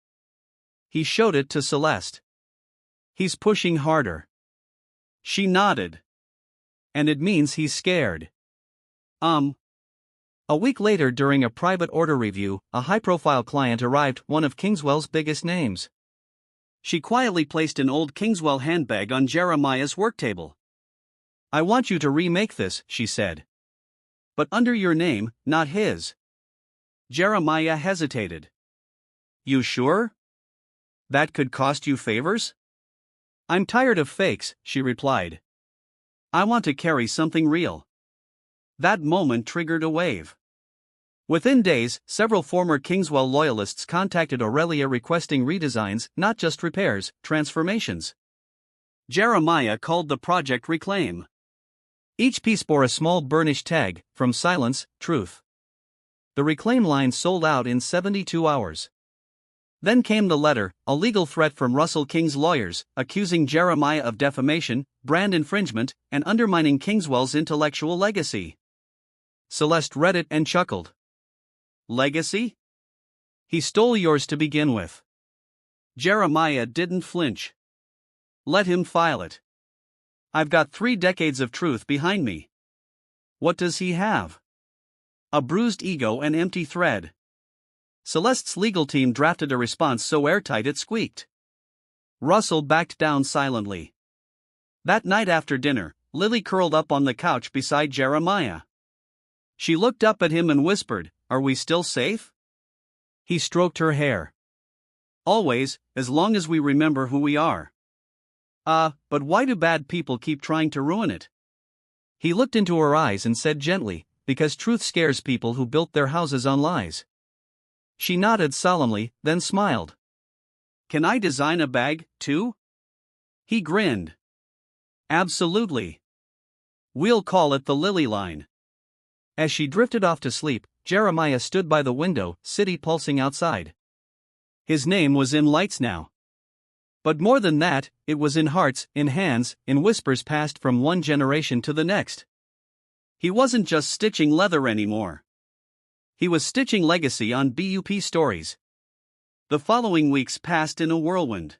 He showed it to Celeste. "He's pushing harder." She nodded. "And it means he's scared." A week later, during a private order review, a high-profile client arrived, one of Kingswell's biggest names. She quietly placed an old Kingswell handbag on Jeremiah's work table. "I want you to remake this," she said. "But under your name, not his." Jeremiah hesitated. "You sure? That could cost you favors?" "I'm tired of fakes," she replied. "I want to carry something real." That moment triggered a wave. Within days, several former Kingswell loyalists contacted Aurelia requesting redesigns, not just repairs, transformations. Jeremiah called the project Reclaim. Each piece bore a small burnished tag, from Silence, Truth. The Reclaim line sold out in 72 hours. Then came the letter, a legal threat from Russell King's lawyers, accusing Jeremiah of defamation, brand infringement, and undermining Kingswell's intellectual legacy. Celeste read it and chuckled. "Legacy? He stole yours to begin with." Jeremiah didn't flinch. "Let him file it. I've got 3 decades of truth behind me." What does he have? A bruised ego and empty thread. Celeste's legal team drafted a response so airtight it squeaked. Russell backed down silently. That night after dinner, Lily curled up on the couch beside Jeremiah. She looked up at him and whispered, "Are we still safe?" He stroked her hair. "Always, as long as we remember who we are." But why do bad people keep trying to ruin it?" He looked into her eyes and said gently, "Because truth scares people who built their houses on lies." She nodded solemnly, then smiled. "Can I design a bag, too?" He grinned. "Absolutely. We'll call it the Lily Line." As she drifted off to sleep, Jeremiah stood by the window, city pulsing outside. His name was in lights now. But more than that, it was in hearts, in hands, in whispers passed from one generation to the next. He wasn't just stitching leather anymore. He was stitching legacy on BUP stories. The following weeks passed in a whirlwind.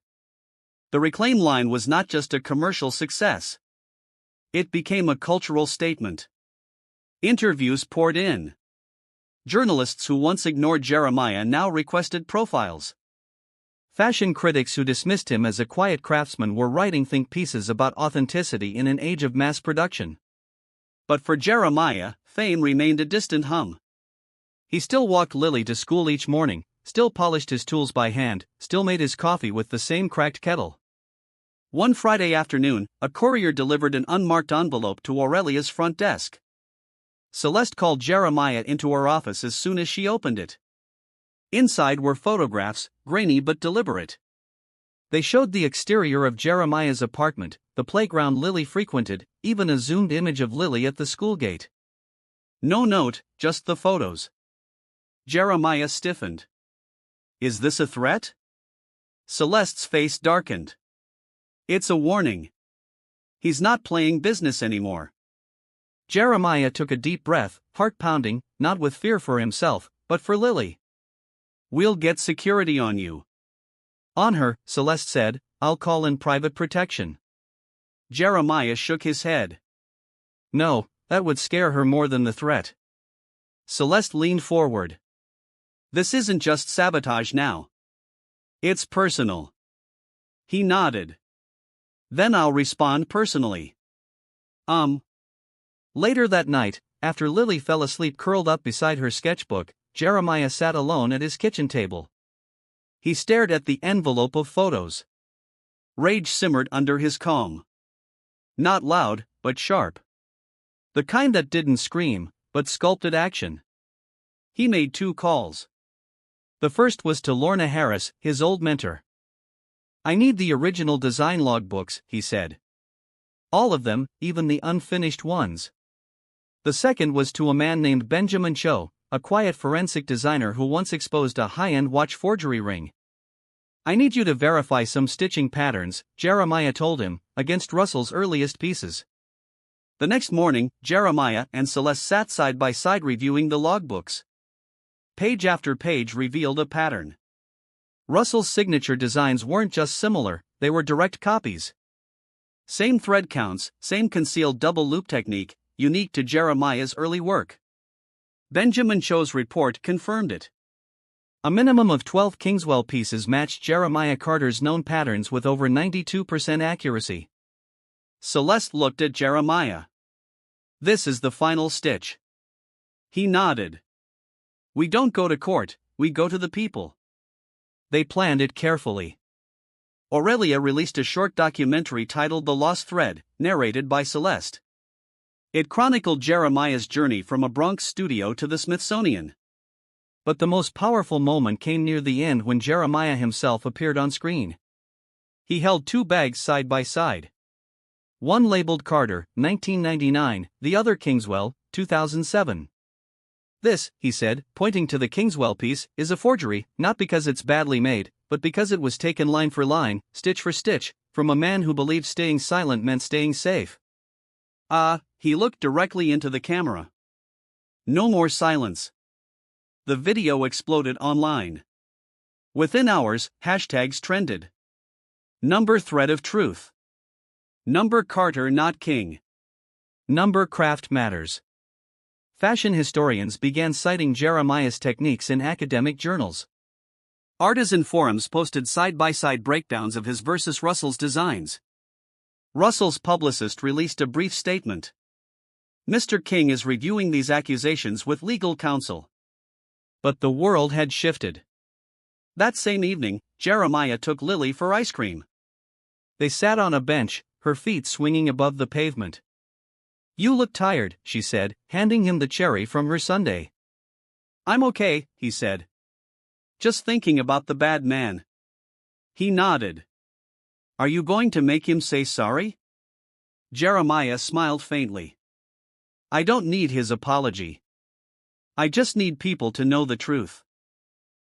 The reclaim line was not just a commercial success. It became a cultural statement. Interviews poured in. Journalists who once ignored Jeremiah now requested profiles. Fashion critics who dismissed him as a quiet craftsman were writing think pieces about authenticity in an age of mass production. But for Jeremiah, fame remained a distant hum. He still walked Lily to school each morning, still polished his tools by hand, still made his coffee with the same cracked kettle. One Friday afternoon, a courier delivered an unmarked envelope to Aurelia's front desk. Celeste called Jeremiah into her office as soon as she opened it. Inside were photographs, grainy but deliberate. They showed the exterior of Jeremiah's apartment, the playground Lily frequented, even a zoomed image of Lily at the school gate. No note, just the photos. Jeremiah stiffened. Is this a threat? Celeste's face darkened. It's a warning. He's not playing business anymore. Jeremiah took a deep breath, heart pounding, not with fear for himself, but for Lily. We'll get security on you. On her, Celeste said, I'll call in private protection. Jeremiah shook his head. No, that would scare her more than the threat. Celeste leaned forward. This isn't just sabotage now. It's personal. He nodded. Then I'll respond personally. Later that night, after Lily fell asleep curled up beside her sketchbook, Jeremiah sat alone at his kitchen table. He stared at the envelope of photos. Rage simmered under his calm. Not loud, but sharp. The kind that didn't scream, but sculpted action. He made 2 calls. The first was to Lorna Harris, his old mentor. I need the original design logbooks, he said. All of them, even the unfinished ones. The second was to a man named Benjamin Cho, a quiet forensic designer who once exposed a high-end watch forgery ring. I need you to verify some stitching patterns, Jeremiah told him, against Russell's earliest pieces. The next morning, Jeremiah and Celeste sat side by side reviewing the logbooks. Page after page revealed a pattern. Russell's signature designs weren't just similar, they were direct copies. Same thread counts, same concealed double loop technique, unique to Jeremiah's early work. Benjamin Cho's report confirmed it. A minimum of 12 Kingswell pieces matched Jeremiah Carter's known patterns with over 92% accuracy. Celeste looked at Jeremiah. This is the final stitch. He nodded. We don't go to court, we go to the people. They planned it carefully. Aurelia released a short documentary titled The Lost Thread, narrated by Celeste. It chronicled Jeremiah's journey from a Bronx studio to the Smithsonian. But the most powerful moment came near the end when Jeremiah himself appeared on screen. He held 2 bags side by side. One labeled Carter, 1999, the other Kingswell, 2007. This, he said, pointing to the Kingswell piece, is a forgery, not because it's badly made, but because it was taken line for line, stitch for stitch, from a man who believed staying silent meant staying safe. He looked directly into the camera. No more silence. The video exploded online. Within hours, hashtags trended. Number thread of truth. Number Carter not king. Number craft matters. Fashion historians began citing Jeremiah's techniques in academic journals. Artisan forums posted side-by-side breakdowns of his versus Russell's designs. Russell's publicist released a brief statement. Mr. King is reviewing these accusations with legal counsel. But the world had shifted. That same evening, Jeremiah took Lily for ice cream. They sat on a bench, her feet swinging above the pavement. You look tired, she said, handing him the cherry from her sundae. I'm okay, he said. Just thinking about the bad man. He nodded. Are you going to make him say sorry? Jeremiah smiled faintly. I don't need his apology. I just need people to know the truth.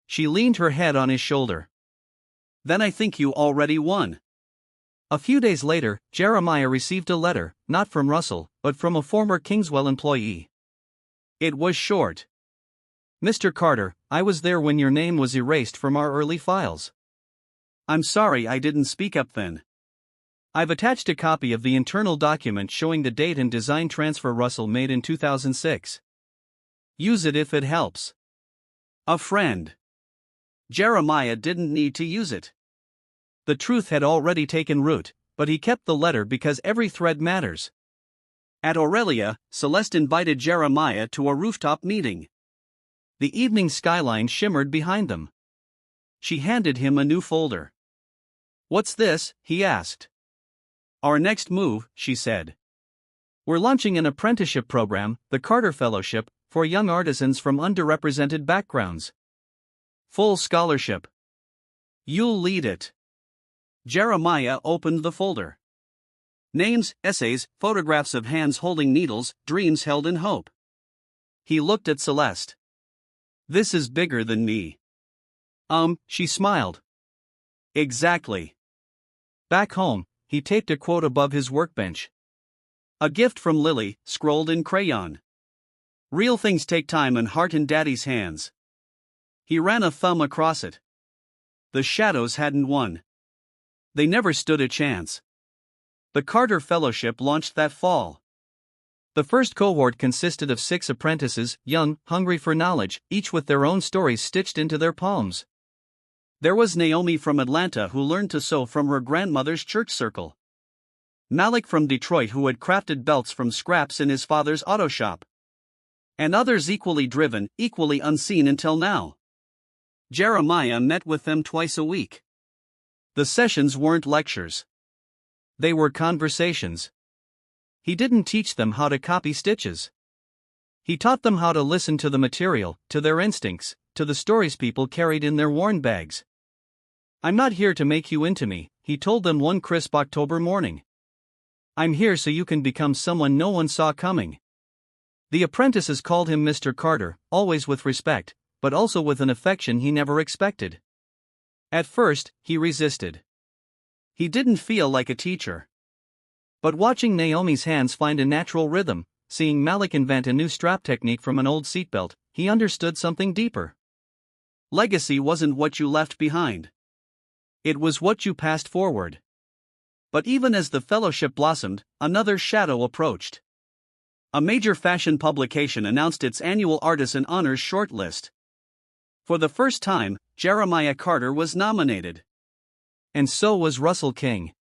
She leaned her head on his shoulder. Then I think you already won. A few days later, Jeremiah received a letter, not from Russell, but from a former Kingswell employee. It was short. Mr. Carter, I was there when your name was erased from our early files. I'm sorry I didn't speak up then. I've attached a copy of the internal document showing the date and design transfer Russell made in 2006. Use it if it helps. A friend. Jeremiah didn't need to use it. The truth had already taken root, but he kept the letter because every thread matters. At Aurelia, Celeste invited Jeremiah to a rooftop meeting. The evening skyline shimmered behind them. She handed him a new folder. "What's this?" he asked. "Our next move," she said. "We're launching an apprenticeship program, the Carter Fellowship, for young artisans from underrepresented backgrounds. Full scholarship. You'll lead it." Jeremiah opened the folder. Names, essays, photographs of hands holding needles, dreams held in hope. He looked at Celeste. "This is bigger than me." She smiled. "Exactly." Back home, he taped a quote above his workbench. "A gift from Lily," scrolled in crayon. "Real things take time and heart in Daddy's hands." He ran a thumb across it. The shadows hadn't won. They never stood a chance. The Carter Fellowship launched that fall. The first cohort consisted of 6 apprentices, young, hungry for knowledge, each with their own stories stitched into their palms. There was Naomi from Atlanta who learned to sew from her grandmother's church circle. Malik from Detroit who had crafted belts from scraps in his father's auto shop. And others equally driven, equally unseen until now. Jeremiah met with them twice a week. The sessions weren't lectures. They were conversations. He didn't teach them how to copy stitches. He taught them how to listen to the material, to their instincts, to the stories people carried in their worn bags. "I'm not here to make you into me," he told them one crisp October morning. "I'm here so you can become someone no one saw coming." The apprentices called him Mr. Carter, always with respect, but also with an affection he never expected. At first, he resisted. He didn't feel like a teacher. But watching Naomi's hands find a natural rhythm, seeing Malik invent a new strap technique from an old seatbelt, he understood something deeper. Legacy wasn't what you left behind. It was what you passed forward. But even as the fellowship blossomed, another shadow approached. A major fashion publication announced its annual Artisan Honors shortlist. For the first time, Jeremiah Carter was nominated. And so was Russell King.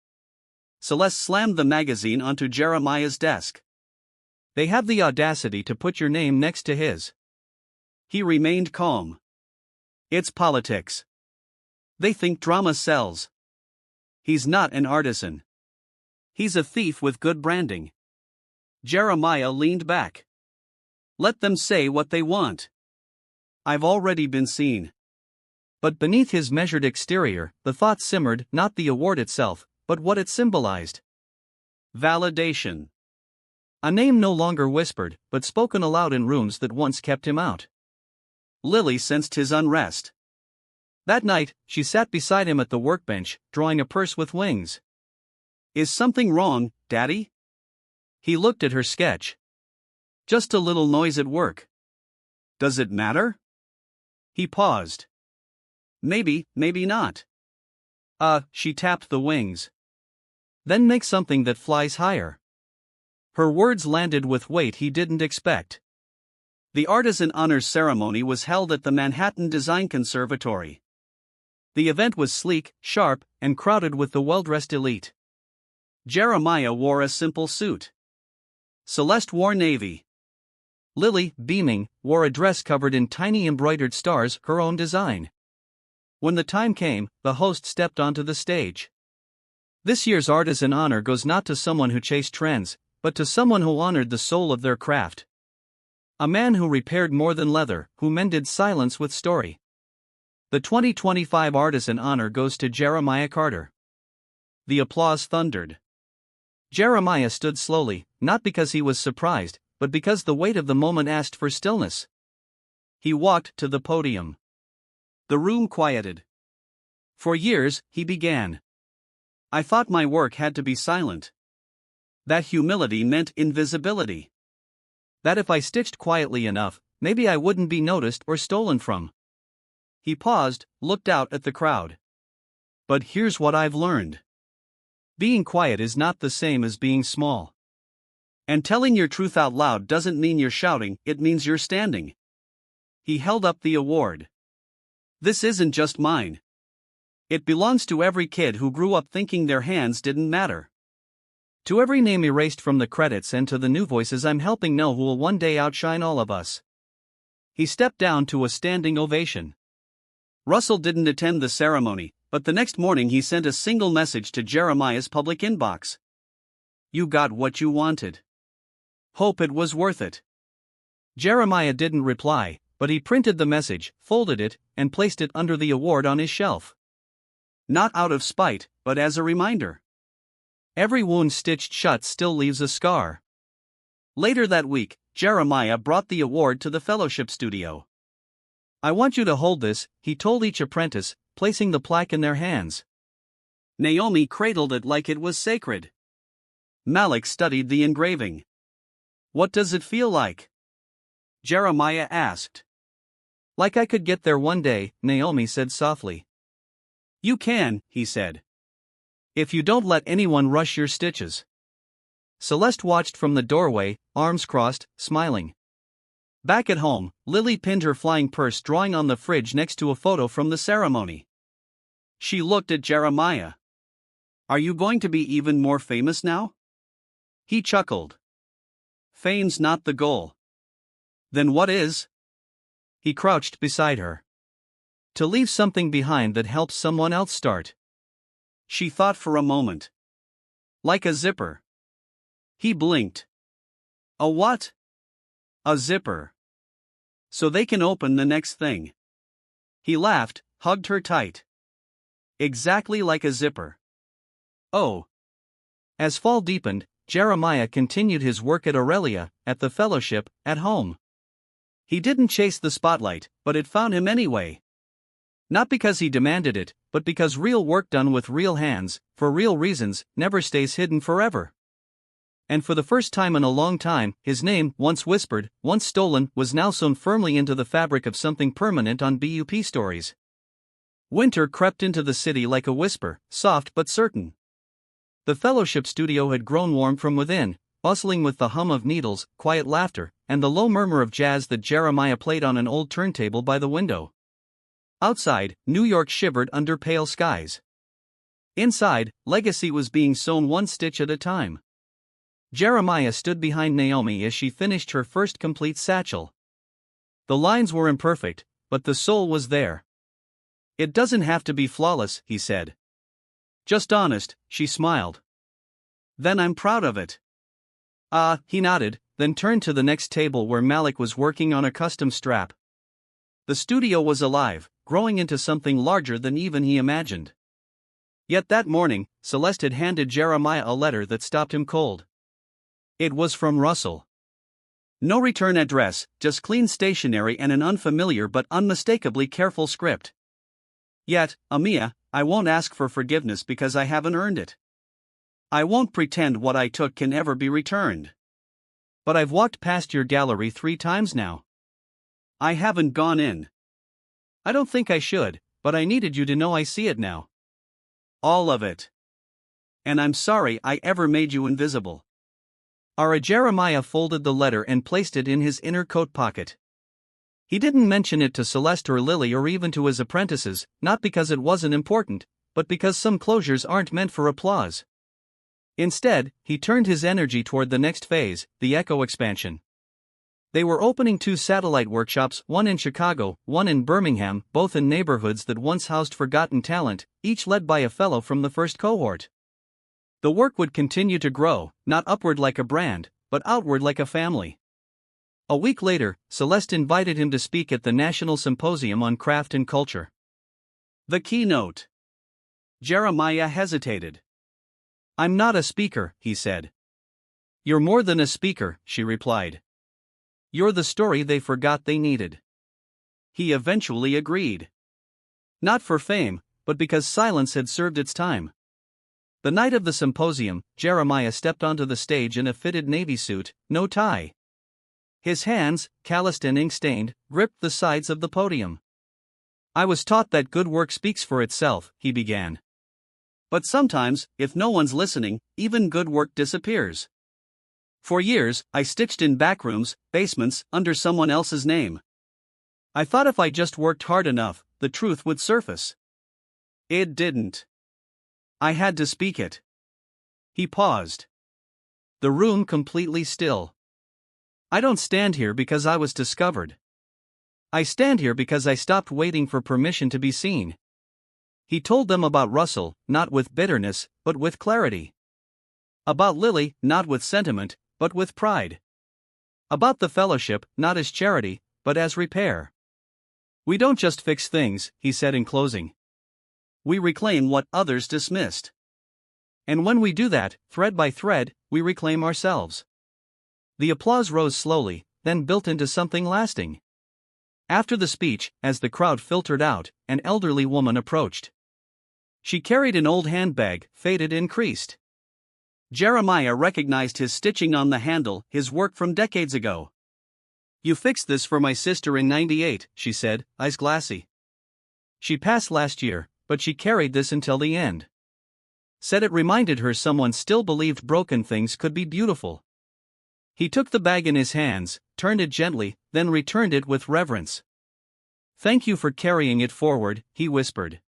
Celeste slammed the magazine onto Jeremiah's desk. "They have the audacity to put your name next to his." He remained calm. "It's politics. They think drama sells. He's not an artisan. He's a thief with good branding." Jeremiah leaned back. "Let them say what they want. I've already been seen." But beneath his measured exterior, the thought simmered, not the award itself, but what it symbolized. Validation. A name no longer whispered, but spoken aloud in rooms that once kept him out. Lily sensed his unrest. That night, she sat beside him at the workbench, drawing a purse with wings. "Is something wrong, Daddy?" He looked at her sketch. "Just a little noise at work." "Does it matter?" He paused. "Maybe, maybe not." She tapped the wings. "Then make something that flies higher." Her words landed with weight he didn't expect. The Artisan Honors Ceremony was held at the Manhattan Design Conservatory. The event was sleek, sharp, and crowded with the well-dressed elite. Jeremiah wore a simple suit. Celeste wore navy. Lily, beaming, wore a dress covered in tiny embroidered stars, her own design. When the time came, the host stepped onto the stage. This year's Artisan Honor goes not to someone who chased trends, but to someone who honored the soul of their craft. A man who repaired more than leather, who mended silence with story. The 2025 Artisan Honor goes to Jeremiah Carter. The applause thundered. Jeremiah stood slowly, not because he was surprised, but because the weight of the moment asked for stillness. He walked to the podium. The room quieted. "For years," he began, "I thought my work had to be silent. That humility meant invisibility. That if I stitched quietly enough, maybe I wouldn't be noticed or stolen from." He paused, looked out at the crowd. But here's what I've learned. Being quiet is not the same as being small. And telling your truth out loud doesn't mean you're shouting, it means you're standing. He held up the award. This isn't just mine. It belongs to every kid who grew up thinking their hands didn't matter. To every name erased from the credits and to the new voices I'm helping know who will one day outshine all of us. He stepped down to a standing ovation. Russell didn't attend the ceremony, but the next morning he sent a single message to Jeremiah's public inbox. You got what you wanted. Hope it was worth it. Jeremiah didn't reply, but he printed the message, folded it, and placed it under the award on his shelf. Not out of spite, but as a reminder. Every wound stitched shut still leaves a scar. Later that week, Jeremiah brought the award to the fellowship studio. I want you to hold this, he told each apprentice, placing the plaque in their hands. Naomi cradled it like it was sacred. Malik studied the engraving. What does it feel like? Jeremiah asked. Like I could get there one day, Naomi said softly. You can, he said. If you don't let anyone rush your stitches. Celeste watched from the doorway, arms crossed, smiling. Back at home, Lily pinned her flying purse drawing on the fridge next to a photo from the ceremony. She looked at Jeremiah. Are you going to be even more famous now? He chuckled. Fame's not the goal. Then what is? He crouched beside her. To leave something behind that helps someone else start. She thought for a moment. Like a zipper. He blinked. A what? A zipper. So they can open the next thing. He laughed, hugged her tight. Exactly like a zipper. Oh. As fall deepened, Jeremiah continued his work at Aurelia, at the fellowship, at home. He didn't chase the spotlight, but it found him anyway. Not because he demanded it, but because real work done with real hands, for real reasons, never stays hidden forever. And for the first time in a long time, his name, once whispered, once stolen, was now sewn firmly into the fabric of something permanent on BUP stories. Winter crept into the city like a whisper, soft but certain. The fellowship studio had grown warm from within, bustling with the hum of needles, quiet laughter, and the low murmur of jazz that Jeremiah played on an old turntable by the window. Outside, New York shivered under pale skies. Inside, legacy was being sewn one stitch at a time. Jeremiah stood behind Naomi as she finished her first complete satchel. The lines were imperfect, but the soul was there. It doesn't have to be flawless, he said. Just honest, she smiled. Then I'm proud of it. He nodded, then turned to the next table where Malik was working on a custom strap. The studio was alive, growing into something larger than even he imagined. Yet that morning, Celeste had handed Jeremiah a letter that stopped him cold. It was from Russell. No return address, just clean stationery and an unfamiliar but unmistakably careful script. Yet, Amia, I won't ask for forgiveness because I haven't earned it. I won't pretend what I took can ever be returned. But I've walked past your gallery 3 times now. I haven't gone in. I don't think I should, but I needed you to know I see it now. All of it. And I'm sorry I ever made you invisible. Jeremiah folded the letter and placed it in his inner coat pocket. He didn't mention it to Celeste or Lily or even to his apprentices, not because it wasn't important, but because some closures aren't meant for applause. Instead, he turned his energy toward the next phase, the Echo expansion. They were opening 2 satellite workshops, one in Chicago, one in Birmingham, both in neighborhoods that once housed forgotten talent, each led by a fellow from the first cohort. The work would continue to grow, not upward like a brand, but outward like a family. A week later, Celeste invited him to speak at the National Symposium on Craft and Culture. The keynote. Jeremiah hesitated. I'm not a speaker, he said. You're more than a speaker, she replied. You're the story they forgot they needed. He eventually agreed. Not for fame, but because silence had served its time. The night of the symposium, Jeremiah stepped onto the stage in a fitted navy suit, no tie. His hands, calloused and ink-stained, gripped the sides of the podium. I was taught that good work speaks for itself, he began. But sometimes, if no one's listening, even good work disappears. For years, I stitched in backrooms, basements, under someone else's name. I thought if I just worked hard enough, the truth would surface. It didn't. I had to speak it. He paused. The room completely still. I don't stand here because I was discovered. I stand here because I stopped waiting for permission to be seen. He told them about Russell, not with bitterness, but with clarity. About Lily, not with sentiment, but with pride. About the fellowship, not as charity, but as repair. We don't just fix things, he said in closing. We reclaim what others dismissed. And when we do that, thread by thread, we reclaim ourselves. The applause rose slowly, then built into something lasting. After the speech, as the crowd filtered out, an elderly woman approached. She carried an old handbag, faded and creased. Jeremiah recognized his stitching on the handle, his work from decades ago. You fixed this for my sister in '98, she said, eyes glassy. She passed last year, but she carried this until the end. Said it reminded her someone still believed broken things could be beautiful. He took the bag in his hands, turned it gently, then returned it with reverence. Thank you for carrying it forward, he whispered.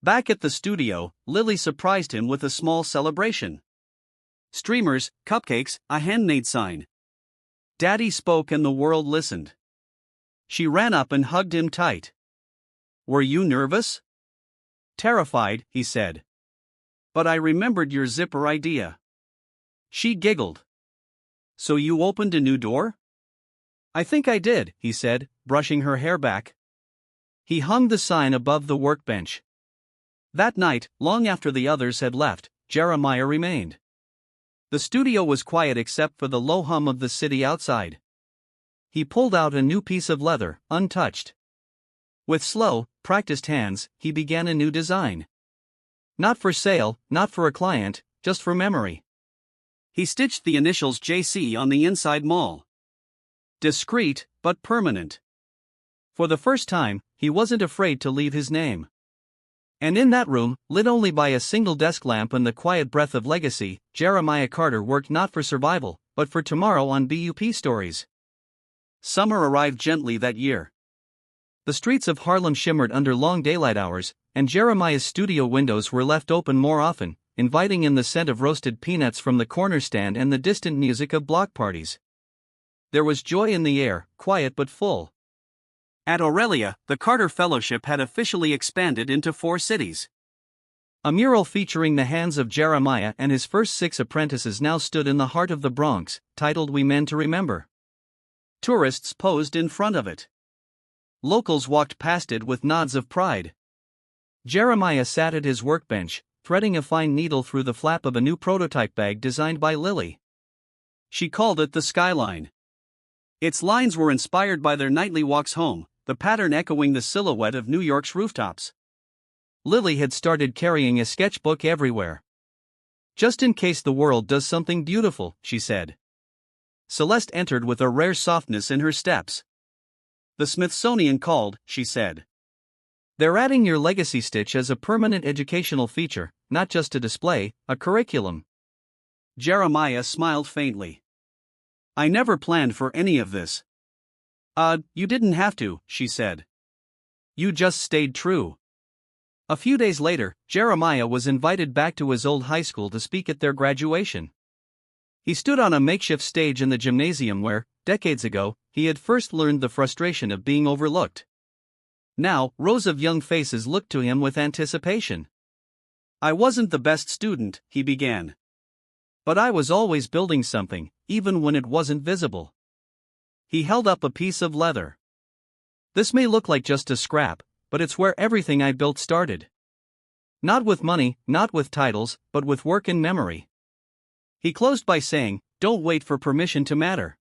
Back at the studio, Lily surprised him with a small celebration. Streamers, cupcakes, a handmade sign. Daddy spoke and the world listened. She ran up and hugged him tight. Were you nervous? Terrified, he said. But I remembered your zipper idea. She giggled. So you opened a new door? I think I did, he said, brushing her hair back. He hung the sign above the workbench. That night, long after the others had left, Jeremiah remained. The studio was quiet except for the low hum of the city outside. He pulled out a new piece of leather, untouched. With slow, practiced hands, he began a new design. Not for sale, not for a client, just for memory. He stitched the initials JC on the inside mall. Discreet, but permanent. For the first time, he wasn't afraid to leave his name. And in that room, lit only by a single desk lamp and the quiet breath of legacy, Jeremiah Carter worked not for survival, but for tomorrow on BUP Stories. Summer arrived gently that year. The streets of Harlem shimmered under long daylight hours, and Jeremiah's studio windows were left open more often, inviting in the scent of roasted peanuts from the corner stand and the distant music of block parties. There was joy in the air, quiet but full. At Aurelia, the Carter Fellowship had officially expanded into 4 cities. A mural featuring the hands of Jeremiah and his first 6 apprentices now stood in the heart of the Bronx, titled We Men to Remember. Tourists posed in front of it. Locals walked past it with nods of pride. Jeremiah sat at his workbench, threading a fine needle through the flap of a new prototype bag designed by Lily. She called it the Skyline. Its lines were inspired by their nightly walks home, the pattern echoing the silhouette of New York's rooftops. Lily had started carrying a sketchbook everywhere. Just in case the world does something beautiful, she said. Celeste entered with a rare softness in her steps. The Smithsonian called, she said. They're adding your legacy stitch as a permanent educational feature, not just a display, a curriculum. Jeremiah smiled faintly. I never planned for any of this. You didn't have to, she said. You just stayed true. A few days later, Jeremiah was invited back to his old high school to speak at their graduation. He stood on a makeshift stage in the gymnasium where, decades ago, he had first learned the frustration of being overlooked. Now, rows of young faces looked to him with anticipation. I wasn't the best student, he began. But I was always building something, even when it wasn't visible. He held up a piece of leather. This may look like just a scrap, but it's where everything I built started. Not with money, not with titles, but with work and memory. He closed by saying, don't wait for permission to matter.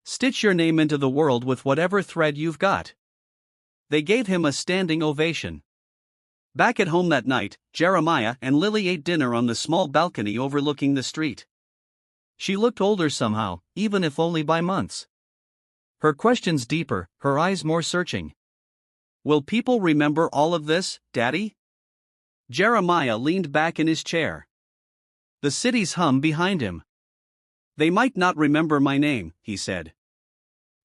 Stitch your name into the world with whatever thread you've got. They gave him a standing ovation. Back at home that night, Jeremiah and Lily ate dinner on the small balcony overlooking the street. She looked older somehow, even if only by months. Her questions deeper, her eyes more searching. Will people remember all of this, Daddy? Jeremiah leaned back in his chair. The city's hum behind him. They might not remember my name, he said.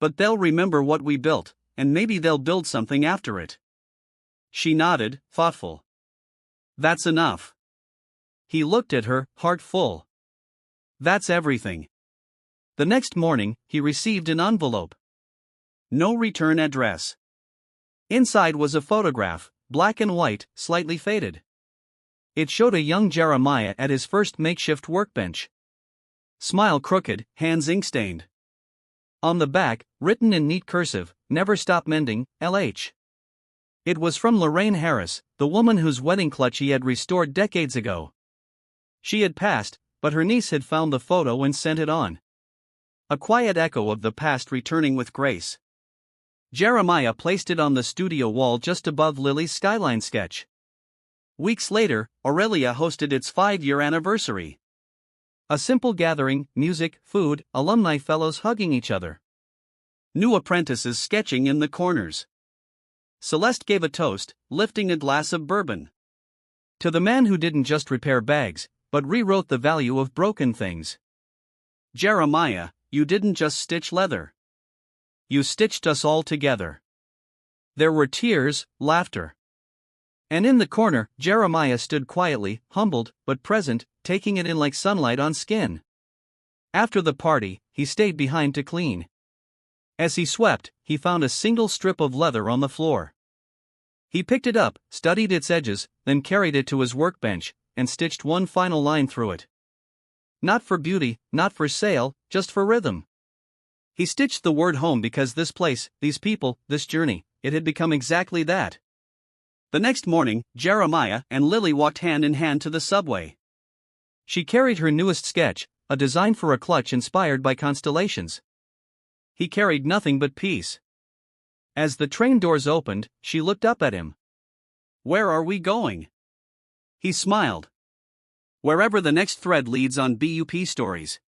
But they'll remember what we built, and maybe they'll build something after it. She nodded, thoughtful. That's enough. He looked at her, heart full. That's everything. The next morning, he received an envelope. No return address. Inside was a photograph, black and white, slightly faded. It showed a young Jeremiah at his first makeshift workbench. Smile crooked, hands ink-stained. On the back, written in neat cursive, "Never stop mending, LH." It was from Lorraine Harris, the woman whose wedding clutch he had restored decades ago. She had passed, but her niece had found the photo and sent it on. A quiet echo of the past returning with grace. Jeremiah placed it on the studio wall just above Lily's skyline sketch. Weeks later, Aurelia hosted its 5-year anniversary. A simple gathering, music, food, alumni fellows hugging each other. New apprentices sketching in the corners. Celeste gave a toast, lifting a glass of bourbon. To the man who didn't just repair bags, but rewrote the value of broken things. Jeremiah, you didn't just stitch leather. You stitched us all together. There were tears, laughter. And in the corner, Jeremiah stood quietly, humbled, but present, taking it in like sunlight on skin. After the party, he stayed behind to clean. As he swept, he found a single strip of leather on the floor. He picked it up, studied its edges, then carried it to his workbench, and stitched one final line through it. Not for beauty, not for sale, just for rhythm. He stitched the word home because this place, these people, this journey, it had become exactly that. The next morning, Jeremiah and Lily walked hand in hand to the subway. She carried her newest sketch, a design for a clutch inspired by constellations. He carried nothing but peace. As the train doors opened, she looked up at him. Where are we going? He smiled. Wherever the next thread leads on BUP Stories.